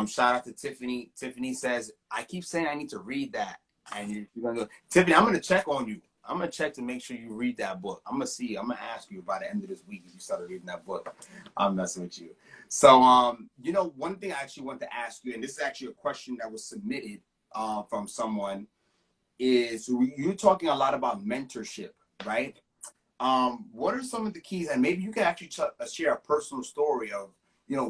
Speaker 1: Shout out to Tiffany. Tiffany says, I keep saying I need to read that. And you're going to go, Tiffany, I'm going to check on you. I'm going to check to make sure you read that book. I'm going to see. I'm going to ask you by the end of this week if you started reading that book. I'm messing with you. So, one thing I actually want to ask you, and this is actually a question that was submitted from someone, is you're talking a lot about mentorship, right? What are some of the keys, and maybe you can actually share a personal story of,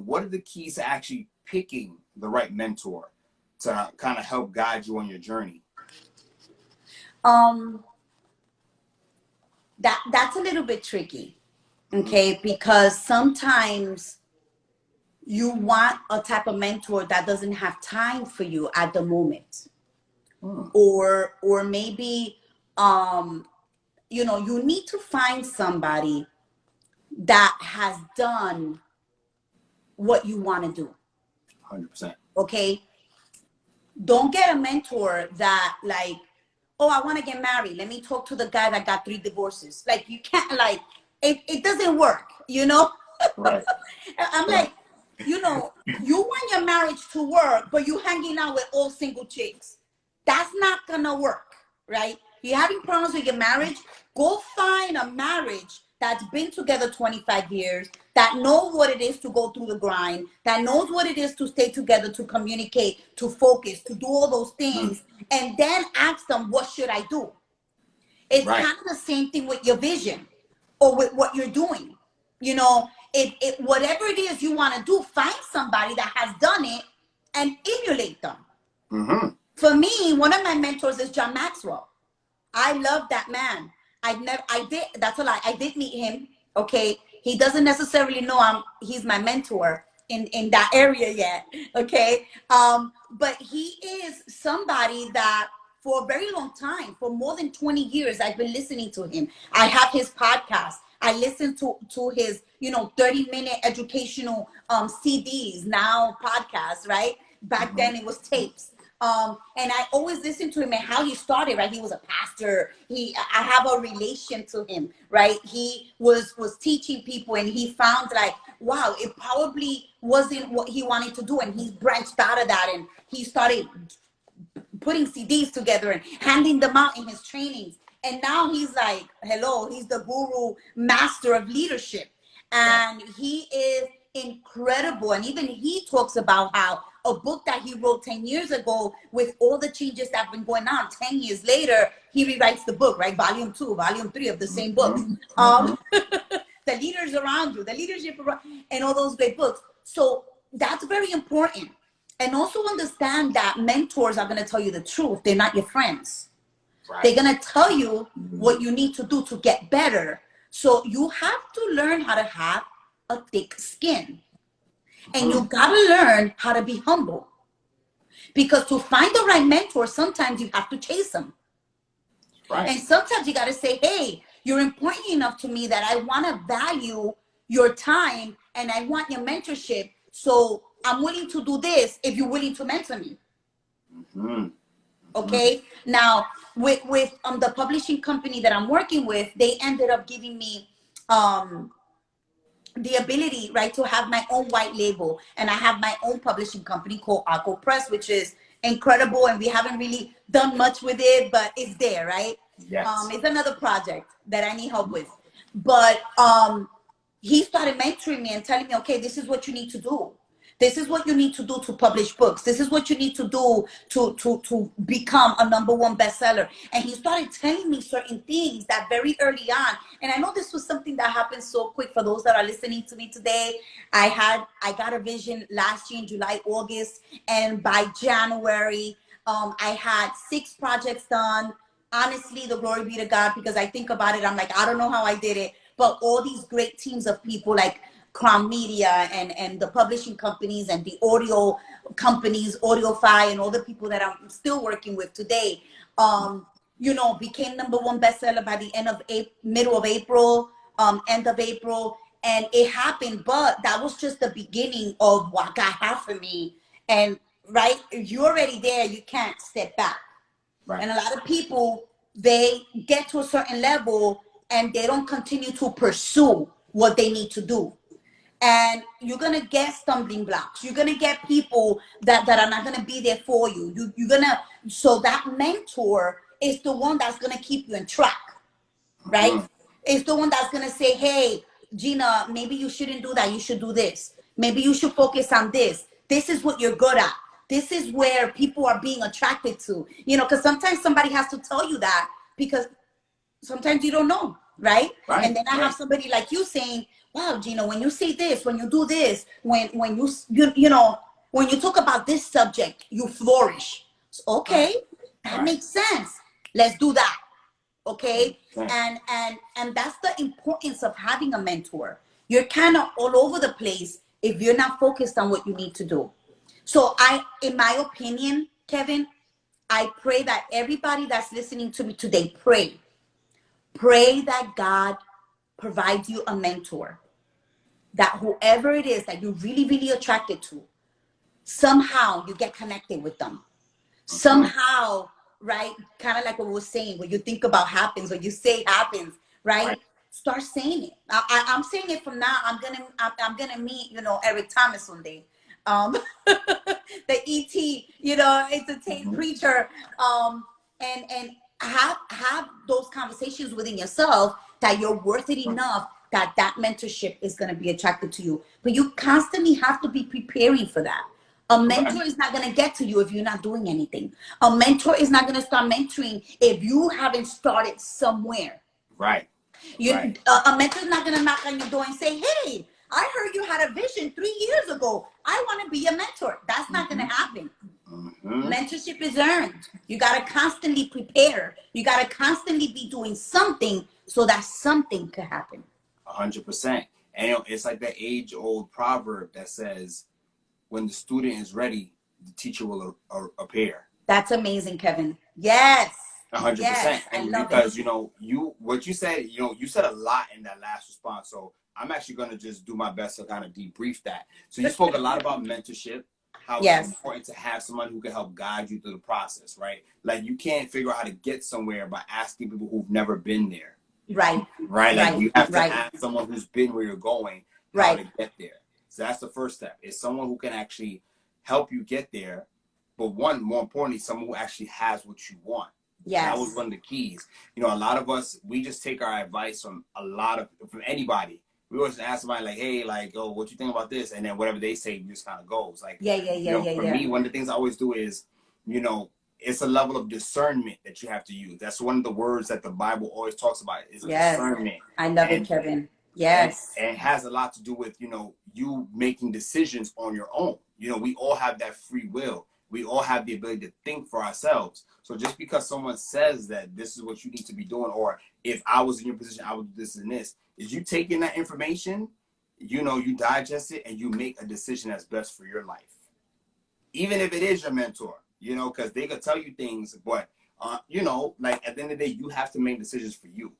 Speaker 1: what are the keys to actually picking the right mentor to kind of help guide you on your journey?
Speaker 2: That's a little bit tricky, okay? Mm-hmm. Because sometimes you want a type of mentor that doesn't have time for you at the moment. Or maybe you need to find somebody that has done what you want to do.
Speaker 1: 100%.
Speaker 2: Okay? Don't get a mentor that like, oh, I want to get married. Let me talk to the guy that got 3 divorces. Like, you can't, like, it doesn't work,
Speaker 1: Right.
Speaker 2: I'm like, you want your marriage to work, but you hanging out with all single chicks. That's not gonna work, right? You're having problems with your marriage, go find a marriage that's been together 25 years, that knows what it is to go through the grind, that knows what it is to stay together, to communicate, to focus, to do all those things, and then ask them, what should I do? It's right. Kind of the same thing with your vision or with what you're doing. If whatever it is you want to do, find somebody that has done it and emulate them. Mm-hmm. For me, one of my mentors is John Maxwell. I love that man. That's a lie. I did meet him. Okay. He doesn't necessarily know he's my mentor in that area yet. Okay. But he is somebody that for a very long time, for more than 20 years, I've been listening to him. I have his podcast. I listen to his, 30-minute educational CDs, now podcasts, right? Back then it was tapes. And I always listen to him and how he started, right? He was a pastor. I have a relation to him, right? He was teaching people, and he found like, wow, it probably wasn't what he wanted to do. And he's branched out of that, and he started putting CDs together and handing them out in his trainings. And now he's like, hello, he's the guru master of leadership. And he is incredible. And even he talks about how a book that he wrote 10 years ago, with all the changes that have been going on, 10 years later, he rewrites the book, right? Volume 2, volume 3 of the same book. The leaders around you, the leadership around, and all those great books. So that's very important. And also understand that mentors are going to tell you the truth. They're not your friends. Right. They're going to tell you what you need to do to get better. So you have to learn how to have a thick skin. And you got to learn how to be humble. Because to find the right mentor, sometimes you have to chase them. Right. And sometimes you got to say, hey, you're important enough to me that I want to value your time and I want your mentorship. So I'm willing to do this if you're willing to mentor me. Mm-hmm. Okay. Now, with the publishing company that I'm working with, they ended up giving me the ability, right, to have my own white label, and I have my own publishing company called Arce-Cotto Press, which is incredible, and we haven't really done much with it, but it's there, right? Yes. It's another project that I need help with, but he started mentoring me and telling me, okay, this is what you need to do. This is what you need to do to publish books. This is what you need to do to become a number 1 bestseller. And he started telling me certain things that very early on. And I know this was something that happened so quick. For those that are listening to me today, I got a vision last year in July, August. And by January, I had 6 projects done. Honestly, the glory be to God, because I think about it, I'm like, I don't know how I did it. but all these great teams of people like Crown Media and the publishing companies and the audio companies, Audiofi, and all the people that I'm still working with today, you know, became #1 bestseller by the end of middle of April, end of April. And it happened, but that was just the beginning of what God had for me. And right, if you're already there, you can't step back.
Speaker 1: Right.
Speaker 2: And a lot of people, they get to a certain level and they don't continue to pursue what they need to do. And you're gonna get stumbling blocks. You're gonna get people that are not gonna be there for you. You're gonna, so that mentor is the one that's gonna keep you in track, right? It's the one that's gonna say, hey, Gina, maybe you shouldn't do that. You should do this. Maybe you should focus on this. This is what you're good at. This is where people are being attracted to. You know, because sometimes somebody has to tell you that, because sometimes you don't know, right?
Speaker 1: Right.
Speaker 2: And then I have somebody like you saying, wow, Gina, when you say this, when you do this, when you know, when you talk about this subject, you flourish. Okay, that makes sense. Let's do that. Okay. And that's the importance of having a mentor. You're kind of all over the place if you're not focused on what you need to do. So in my opinion, Kevin, I pray that everybody that's listening to me today, pray that God provides you a mentor, that whoever it is that you're really, really attracted to, somehow you get connected with them. Somehow, right? Kind of like what we were saying, what you think about happens, what you say happens, right? Start saying it. I'm saying it from now. I'm gonna meet, you know, Eric Thomas one day. The ET, you know, entertain preacher. And have those conversations within yourself that you're worth it enough that that mentorship is going to be attracted to you. But you constantly have to be preparing for that. A mentor is not going to get to you if you're not doing anything. A mentor is not going to start mentoring if you haven't started somewhere.
Speaker 1: Right.
Speaker 2: A mentor is not going to knock on your door and say, hey, I heard you had a vision 3 years ago. I want to be a mentor. That's not going to happen. Mentorship is earned. You got to constantly prepare. You got to constantly be doing something so that something could happen.
Speaker 1: 100%. And it's like that age-old proverb that says, when the student is ready, the teacher will appear.
Speaker 2: That's amazing, Kevin. Yes.
Speaker 1: 100%.
Speaker 2: Yes,
Speaker 1: and because, you know, what you said, you know, you said a lot in that last response. So I'm actually going to just do my best to kind of debrief that. So you spoke a lot about mentorship, how it's important to have someone who can help guide you through the process, right? Like, you can't figure out how to get somewhere by asking people who've never been there.
Speaker 2: Right.
Speaker 1: Like, you have to ask someone who's been where you're going how to get there. So that's the first step. Is someone who can actually help you get there. But more importantly, someone who actually has what you want. Yes. That was one of the keys. You know, a lot of us, we just take our advice from from anybody. We always ask somebody like, hey, like, oh, what you think about this? And then whatever they say just kind of goes. Like, for me, one of the things I always do is, you know, it's a level of discernment that you have to use. That's one of the words that the Bible always talks about is discernment.
Speaker 2: I love it, Kevin. Yes.
Speaker 1: And it has a lot to do with, you know, you making decisions on your own. You know, we all have that free will. We all have the ability to think for ourselves. So just because someone says that this is what you need to be doing, or if I was in your position, I would do this and this, is you taking that information, you know, you digest it and you make a decision that's best for your life. Even if it is your mentor, you know, because they could tell you things, but, you know, like at the end of the day, you have to make decisions for you.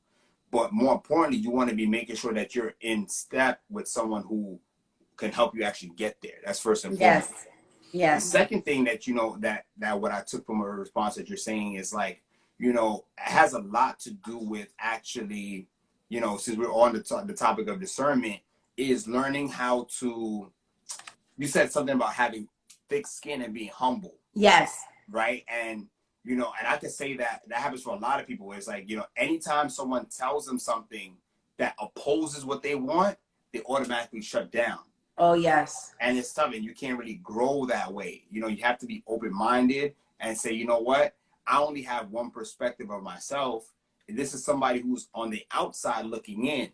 Speaker 1: But more importantly, you want to be making sure that you're in step with someone who can help you actually get there. That's first and foremost.
Speaker 2: Yes.
Speaker 1: The second thing that, you know, that what I took from a response that you're saying is like, you know, it has a lot to do with actually, you know, since we're on the topic of discernment, is learning how to, you said something about having thick skin and being humble.
Speaker 2: Yes.
Speaker 1: Right. And, you know, and I can say that happens for a lot of people. It's like, you know, anytime someone tells them something that opposes what they want, they automatically shut down.
Speaker 2: Oh, yes.
Speaker 1: And it's tough, and you can't really grow that way. You know, you have to be open-minded and say, you know what? I only have one perspective of myself. And this is somebody who's on the outside looking in.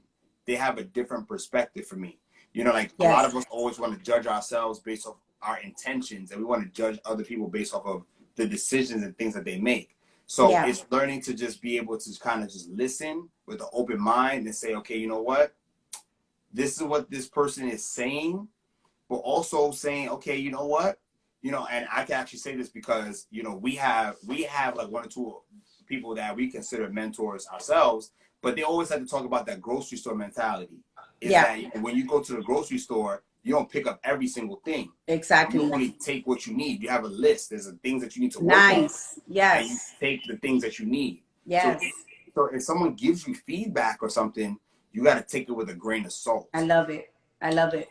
Speaker 1: They have a different perspective for me. You know, like a lot of us always want to judge ourselves based off our intentions, and we want to judge other people based off of the decisions and things that they make. So
Speaker 2: Yeah.
Speaker 1: it's learning to just be able to kind of just listen with an open mind and say, okay, you know what? This is what this person is saying, but also saying, okay, you know what? And I can actually say this because, we have like one or two people that we consider mentors ourselves, but they always like to talk about that grocery store mentality. Is
Speaker 2: Yeah.
Speaker 1: that when you go to the grocery store, you don't pick up every single thing. You
Speaker 2: Exactly.
Speaker 1: only take what you need. You have a list. There's things that you need to work on,
Speaker 2: Nice.
Speaker 1: and you
Speaker 2: Yes.
Speaker 1: take the things that you need. So,
Speaker 2: Yes.
Speaker 1: so if someone gives you feedback or something, you got to take it with a grain of
Speaker 2: I
Speaker 1: salt.
Speaker 2: love it. I love it.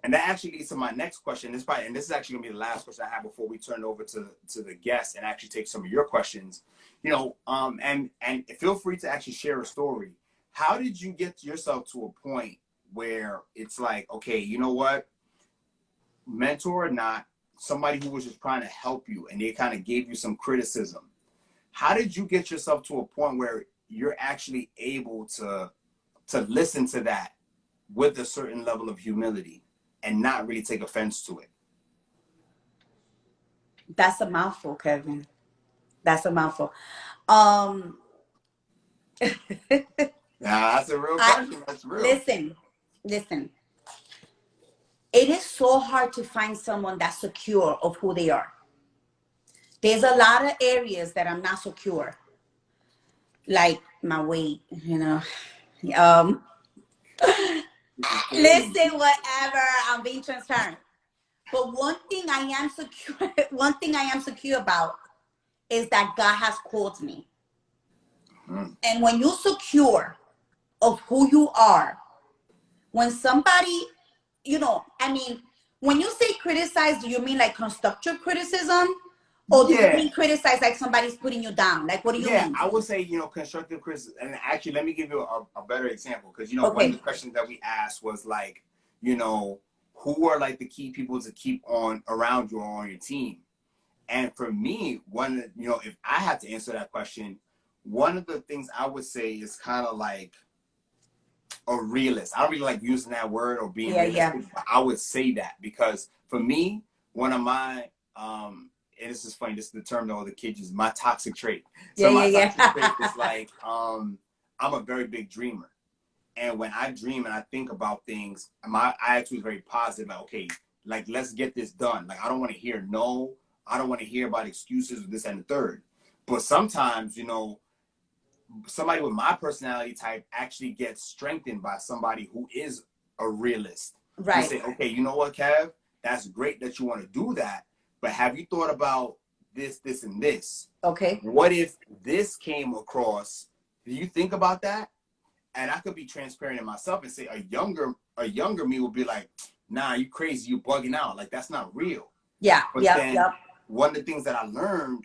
Speaker 1: And that actually leads to my next question. And this is actually gonna be the last question I have before we turn it over to the guests and actually take some of your questions. And feel free to actually share a story. How did you get yourself to a point where it's like, okay, you know what, mentor or not, somebody who was just trying to help you and they kind of gave you some criticism. How did you get yourself to a point where you're actually able to listen to that with a certain level of humility and not really take offense to it?
Speaker 2: That's a mouthful, Kevin. That's a mouthful. Um,
Speaker 1: Nah, that's a real
Speaker 2: I
Speaker 1: question. That's real.
Speaker 2: listen, listen. It is so hard to find someone that's secure of who they are. There's a lot of areas that I'm not secure, like my weight, Um,
Speaker 1: This is crazy.
Speaker 2: listen, whatever. I'm being transparent. But one thing I am secure, one thing I am secure about is that God has called me.
Speaker 1: Mm.
Speaker 2: And when you're secure of who you are, when somebody, I mean, when you say criticize, do you mean like constructive criticism? Or do you
Speaker 1: Yeah,
Speaker 2: mean criticize like somebody's putting you down? Like, what do you
Speaker 1: yeah.
Speaker 2: mean?
Speaker 1: I would say, constructive criticism. And actually, let me give you a better example because, one of the
Speaker 2: Okay.
Speaker 1: questions that we asked was like, you know, who are like the key people to keep on around you or on your team? And for me, if I had to answer that question, one of the things I would say is kind of like a realist. I don't really like using that word or being
Speaker 2: Yeah, yeah.
Speaker 1: realistic, but I would say that because for me, one of my and this is funny, this is the term that all the kids use, my toxic trait.
Speaker 2: Yeah,
Speaker 1: So my
Speaker 2: yeah,
Speaker 1: toxic trait is
Speaker 2: yeah.
Speaker 1: like I'm a very big dreamer. And when I dream and I think about things, my attitude is very positive. Like, okay, like let's get this done. Like I don't want to hear no, I don't want to hear about excuses or this and the third. But sometimes, somebody with my personality type actually gets strengthened by somebody who is a realist. Who
Speaker 2: Right.
Speaker 1: say, okay, you know what, Kev? That's great that you want to do that, but have you thought about this, this, and this?
Speaker 2: Okay.
Speaker 1: What if this came across? Do you think about that? And I could be transparent in myself and say a younger me will be like, nah, you crazy, you bugging out. Like that's not real.
Speaker 2: Yeah,
Speaker 1: But
Speaker 2: yep,
Speaker 1: then
Speaker 2: yep.
Speaker 1: one of the things that I learned,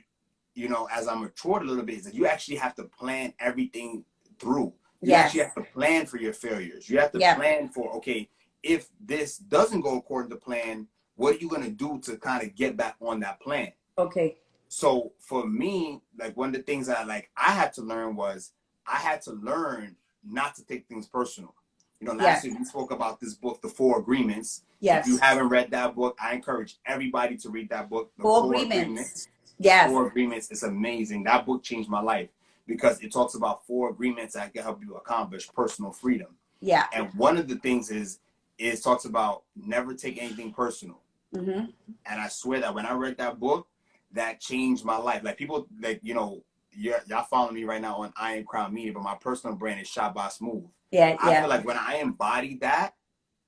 Speaker 1: as I matured a little bit, is that you actually have to plan everything through. You actually
Speaker 2: Yes.
Speaker 1: have to plan for your failures. You have to
Speaker 2: Yep.
Speaker 1: plan for, okay, if this doesn't go according to plan, what are you going to do to kind of get back on that plan?
Speaker 2: Okay.
Speaker 1: So for me, like one of the things that I had to learn was I had to learn not to take things personal. Last
Speaker 2: Yes.
Speaker 1: week we spoke about this book, The Four Agreements. If you
Speaker 2: Yes.
Speaker 1: haven't read that book, I encourage everybody to read that book, The
Speaker 2: Four
Speaker 1: Four
Speaker 2: agreements.
Speaker 1: Agreements. The
Speaker 2: Yes.
Speaker 1: Four Agreements is amazing. That book changed my life because it talks about four agreements that can help you accomplish personal freedom.
Speaker 2: Yeah.
Speaker 1: And one of the things is it talks about never take anything personal.
Speaker 2: Mm-hmm.
Speaker 1: And I swear that when I read that book, that changed my life. Like people, like y'all following me right now on Iron Crown Media, but my personal brand is Shot by Smooth.
Speaker 2: Yeah,
Speaker 1: I
Speaker 2: yeah.
Speaker 1: feel like when I embody that,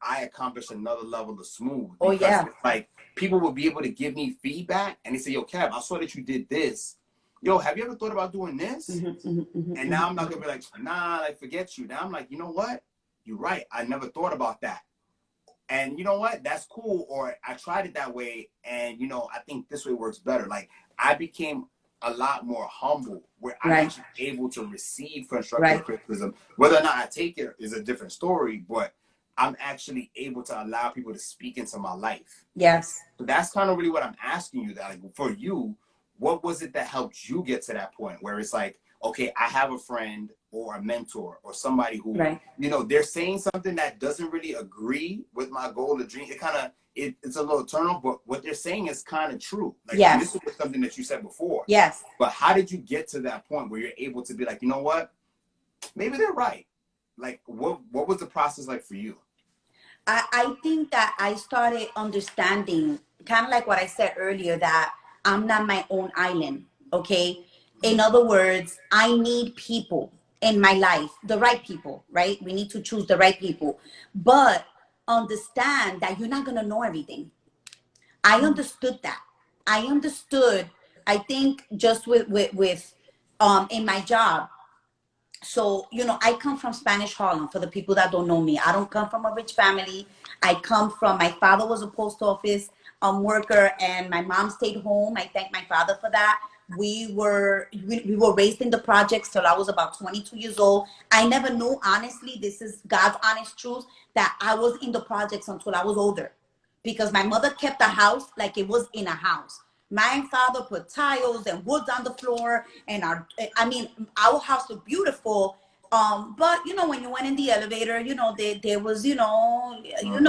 Speaker 1: I accomplished another level of smooth
Speaker 2: Oh,
Speaker 1: because
Speaker 2: yeah.
Speaker 1: it's like people will be able to give me feedback and they say, yo, Kev, I saw that you did this. Yo, have you ever thought about doing this?
Speaker 2: Mm-hmm, mm-hmm, mm-hmm,
Speaker 1: And now I'm not gonna be like, nah, like forget you. Now I'm like, you know what? You're right. I never thought about that. And you know what? That's cool. Or I tried it that way, and I think this way works better. Like I became a lot more humble, where I'm
Speaker 2: right.
Speaker 1: actually able to receive constructive
Speaker 2: Right.
Speaker 1: criticism. Whether or not I take it is a different story, but I'm actually able to allow people to speak into my life.
Speaker 2: Yes.
Speaker 1: So that's kind of really what I'm asking you. That like for you, what was it that helped you get to that point where it's like, okay, I have a friend or a mentor or somebody who,
Speaker 2: Right.
Speaker 1: you know, they're saying something that doesn't really agree with my goal or dream. It kind of, it's a little turn off, but what they're saying is kind of true. Like, and this
Speaker 2: Yes.
Speaker 1: was something that you said before.
Speaker 2: Yes.
Speaker 1: But how did you get to that point where you're able to be like, you know what? Maybe they're right. Like, what was the process like for you?
Speaker 2: I think that I started understanding, kind of like what I said earlier, that I'm not my own island. Okay. In other words, I need people in my life, the right people, right? We need to choose the right people, but understand that you're not going to know everything. I understood that. I understood, I think just with in my job. So, you know, I come from Spanish Harlem for the people that don't know me. I don't come from a rich family. I come from, my father was a post office worker and my mom stayed home. I thank my father for that. We were raised in the projects till I was about 22 years old. I never knew, honestly, this is God's honest truth, that I was in the projects until I was older, because my mother kept the house like it was in a house. My father put tiles and woods on the floor, and our house was beautiful. But you know, when you went in the elevator, you know, there was,
Speaker 1: I know the elevator,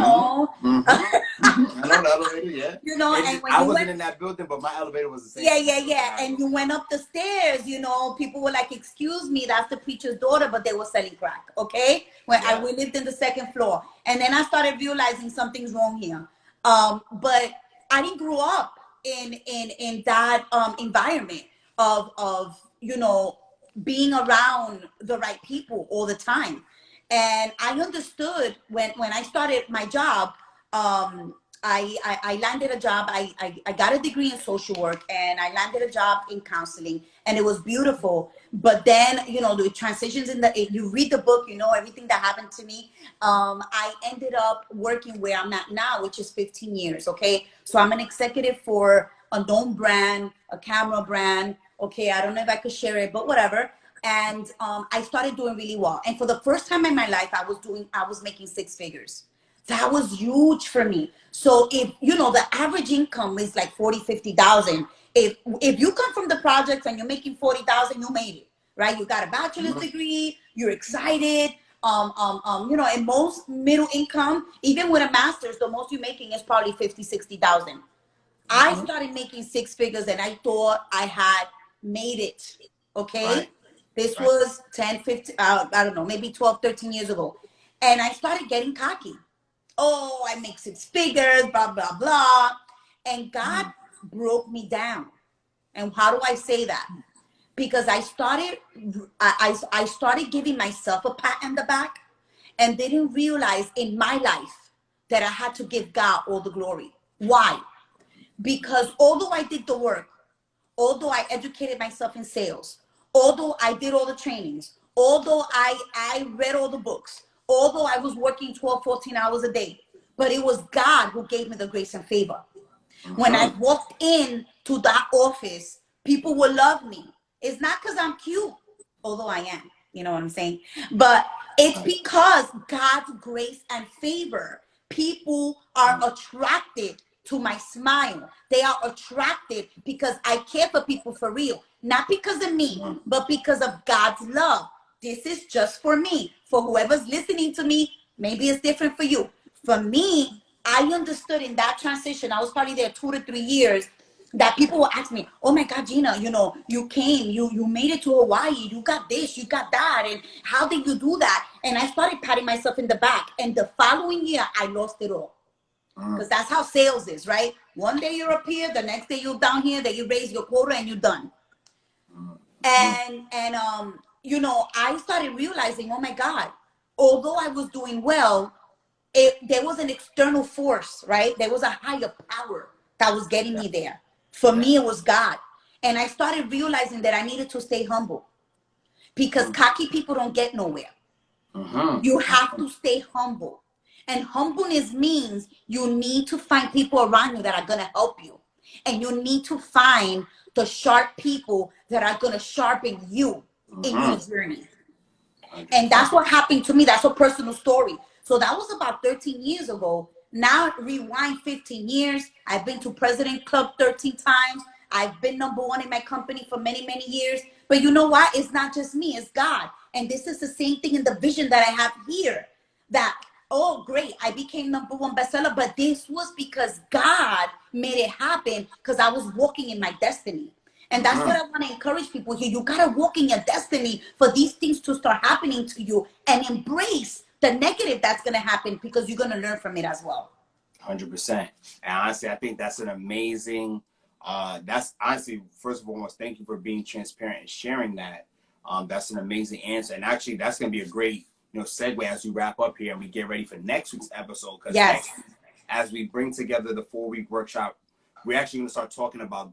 Speaker 1: yeah.
Speaker 2: you know,
Speaker 1: And
Speaker 2: and when
Speaker 1: I
Speaker 2: you
Speaker 1: wasn't
Speaker 2: went,
Speaker 1: in that building, but my elevator was the same
Speaker 2: yeah,
Speaker 1: in
Speaker 2: yeah,
Speaker 1: that building.
Speaker 2: yeah. And you went up the stairs, you know, people were like, excuse me, that's the preacher's daughter, but they were selling crack, okay?
Speaker 1: Yeah.
Speaker 2: We lived in the second floor. And then I started realizing something's wrong here. But I didn't grow up in that environment of, you know, being around the right people all the time. And I understood when I started my job, I landed a job. I got a degree in social work and I landed a job in counseling, and it was beautiful. But then, you know, the transitions you read the book, you know, everything that happened to me. I ended up working where I'm at now, which is 15 years. Okay. So I'm an executive for a known brand, a camera brand. Okay. I don't know if I could share it, but whatever. And I started doing really well. And for the first time in my life, I was making six figures. That was huge for me. So if, you know, the average income is like 40, 50,000. If you come from the projects and you're making 40,000, you made it, right? You got a bachelor's degree, you're excited. You know, in most middle income, even with a master's, the most you're making is probably 50, 60,000. I started making six figures and I thought I had made it.
Speaker 1: Right.
Speaker 2: Okay. This
Speaker 1: Right.
Speaker 2: was 10, 15, I don't know, maybe 12, 13 years ago. And I started getting cocky. Oh, I make six figures, blah, blah, blah. And God broke me down. And how do I say that? Because I started giving myself a pat on the back and didn't realize in my life that I had to give God all the glory. Why? Because although I did the work, although I educated myself in sales, although I did all the trainings, although I read all the books, although I was working 12, 14 hours a day, but it was God who gave me the grace and favor. When I walked in to that office, people would love me. It's not because I'm cute, although I am, you know what I'm saying? But it's because God's grace and favor. People are attracted to my smile. They are attracted because I care for people for real. Not because of me, but because of God's love. This is just for me. For whoever's listening to me, maybe it's different for you. For me, I understood in that transition, I was probably there 2 to 3 years, that people will ask me, oh my God, Gina, you know, you came, you made it to Hawaii, you got this, you got that, and how did you do that? And I started patting myself in the back. And the following year, I lost it all. Because that's how sales is, right? One day you're up here, the next day you're down here, then you raise your quota and you're done. And you know, I started realizing, oh my God, although I was doing well, there was an external force, right? There was a higher power that was getting me there. For me, it was God. And I started realizing that I needed to stay humble, because cocky people don't get nowhere. You have to stay humble. And humbleness means you need to find people around you that are going to help you. And you need to find the sharp people that are going to sharpen you in your journey. And that's what happened to me. That's a personal story. So that was about 13 years ago. Now rewind 15 years. I've been to President Club 13 times. I've been number one in my company for many, many years. But you know what? It's not just me, it's God. And this is the same thing in the vision that I have here. That, oh, great, I became #1 bestseller, but this was because God made it happen because I was walking in my destiny. And that's what I want to encourage people here. You got to walk in your destiny for these things to start happening to you, and embrace the negative that's going to happen, because you're going to learn from it as well.
Speaker 1: 100%. And honestly, I think that's an amazing, that's honestly, first of all, thank you for being transparent and sharing that. That's an amazing answer. And actually, that's going to be a great, segue as we wrap up here and we get ready for next week's episode. Because
Speaker 2: Yes.
Speaker 1: next, as we bring together the 4-week workshop, we're actually going to start talking about,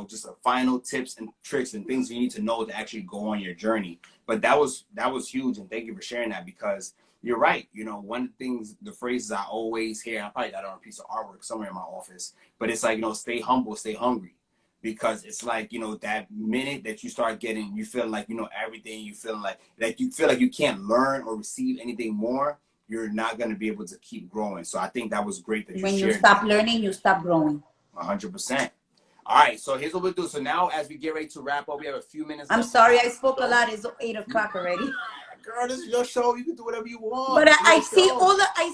Speaker 1: just the final tips and tricks and things you need to know to actually go on your journey. But that was huge. And thank you for sharing that, because you're right. One of the things, the phrases I always hear, I probably got it on a piece of artwork somewhere in my office, but it's like, stay humble, stay hungry. Because it's like, that minute that you start getting, you feel like, everything, you feel like you can't learn or receive anything more, you're not going to be able to keep growing. So I think that was great that you shared.
Speaker 2: When you stop learning, you stop growing.
Speaker 1: 100%. All right, so here's what we'll do. So now, as we get ready to wrap up, we have a few minutes
Speaker 2: I'm
Speaker 1: left.
Speaker 2: sorry, I spoke a lot. It's 8 o'clock already.
Speaker 1: Girl, this is your show. You can do whatever you want.
Speaker 2: But I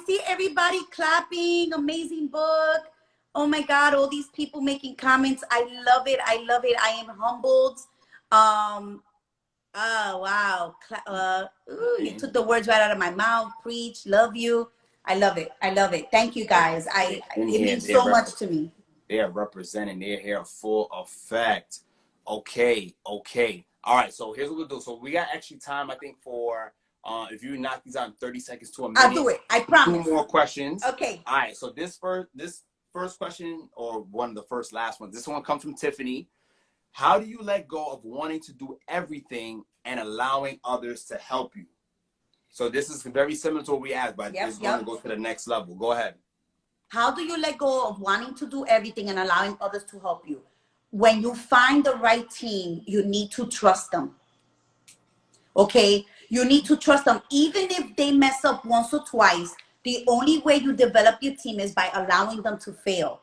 Speaker 2: see everybody clapping. Amazing book. Oh my God, all these people making comments. I love it. I love it. I am humbled. Oh wow. You took the words right out of my mouth. Preach. Love you. I love it. I love it. Thank you guys. It means so much to me.
Speaker 1: They are representing. They're here full effect. Okay. All right. So here's what we'll do. So we got actually time, I think, for if you knock these out in 30 seconds to a minute.
Speaker 2: I'll do it. I promise.
Speaker 1: 2 more questions.
Speaker 2: Okay.
Speaker 1: All right. So this first question, or one of the first last ones, this one comes from Tiffany. How do you let go of wanting to do everything and allowing others to help you? So this is very similar to what we asked, but it's going to go to the next level. Go ahead.
Speaker 2: How do you let go of wanting to do everything and allowing others to help you? When you find the right team, you need to trust them. Okay? You need to trust them. Even if they mess up once or twice, the only way you develop your team is by allowing them to fail.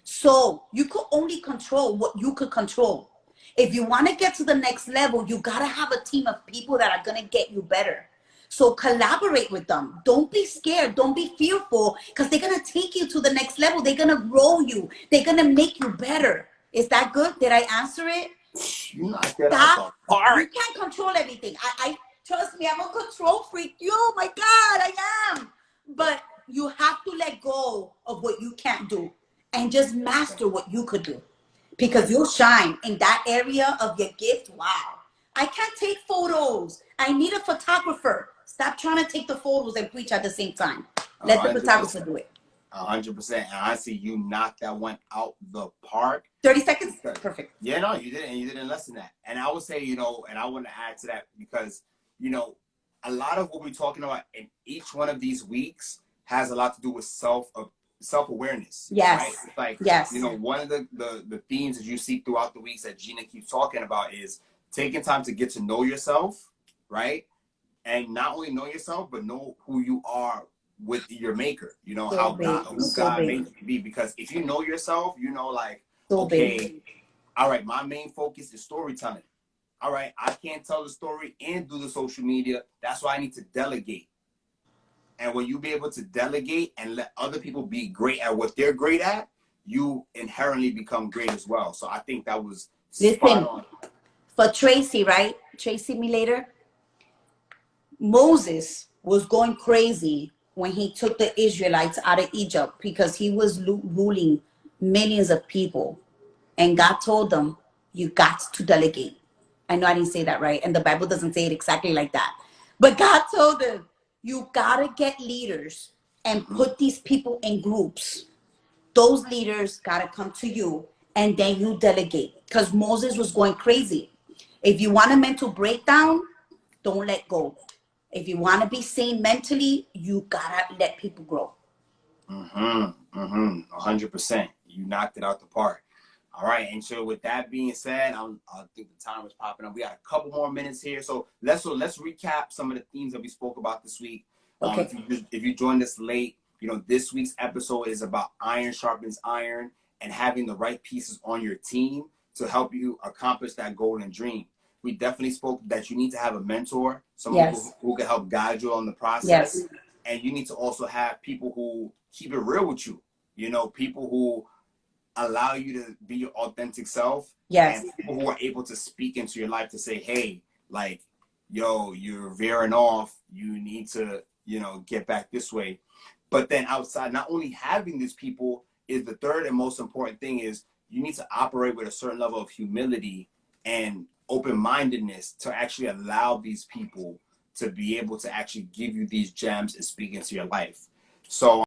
Speaker 2: So you could only control what you could control. If you want to get to the next level, you got to have a team of people that are going to get you better. So collaborate with them. Don't be scared. Don't be fearful, because they're going to take you to the next level. They're going to grow you. They're going to make you better. Is that good? Did I answer it?
Speaker 1: You knocked that out the park.
Speaker 2: You can't control everything. I trust me, I'm a control freak. Oh my God, I am. But you have to let go of what you can't do and just master what you could do, because you'll shine in that area of your gift. Wow. I can't take photos. I need a photographer. Stop trying to take the photos and preach at the same time. Let the photographer do it.
Speaker 1: 100%. And honestly, you knocked that one out the park.
Speaker 2: 30 seconds? Perfect.
Speaker 1: Yeah, no, you didn't. And you didn't less than that. And I would say, and I want to add to that, because, a lot of what we're talking about in each one of these weeks has a lot to do with self-awareness.
Speaker 2: Yes.
Speaker 1: Right? It's like,
Speaker 2: yes.
Speaker 1: One of the themes that you see throughout the weeks that Jina keeps talking about is taking time to get to know yourself, right? And not only know yourself, but know who you are with your maker. How God made you to be. Because if you know yourself, all right, my main focus is storytelling. All right, I can't tell the story and do the social media. That's why I need to delegate. And when you be able to delegate and let other people be great at what they're great at, you inherently become great as well. So I think that was spot on.
Speaker 2: For Tracy, right? Tracy me later. Moses was going crazy when he took the Israelites out of Egypt, because he was ruling millions of people. And God told them, you got to delegate. I know I didn't say that right, and the Bible doesn't say it exactly like that. But God told them, you got to get leaders and put these people in groups. Those leaders got to come to you, and then you delegate. Because Moses was going crazy. If you want a mental breakdown, don't let go. If you want to be sane mentally, you got to let people grow.
Speaker 1: 100%. You knocked it out the park. All right, and so with that being said, I think the time is popping up. We got a couple more minutes here, so let's recap some of the themes that we spoke about this week.
Speaker 2: Okay.
Speaker 1: If you joined us late, this week's episode is about Iron Sharpens Iron and having the right pieces on your team to help you accomplish that goal and dream. We definitely spoke that you need to have a mentor, someone
Speaker 2: Yes.
Speaker 1: who can help guide you on the process.
Speaker 2: Yes.
Speaker 1: And you need to also have people who keep it real with you. You know, people who allow you to be your authentic self,
Speaker 2: Yes.
Speaker 1: and people who are able to speak into your life to say, hey, like, yo, you're veering off. You need to, you know, get back this way. But then outside, not only having these people is the third and most important thing is you need to operate with a certain level of humility and open-mindedness to actually allow these people to be able to actually give you these gems and speak into your life. So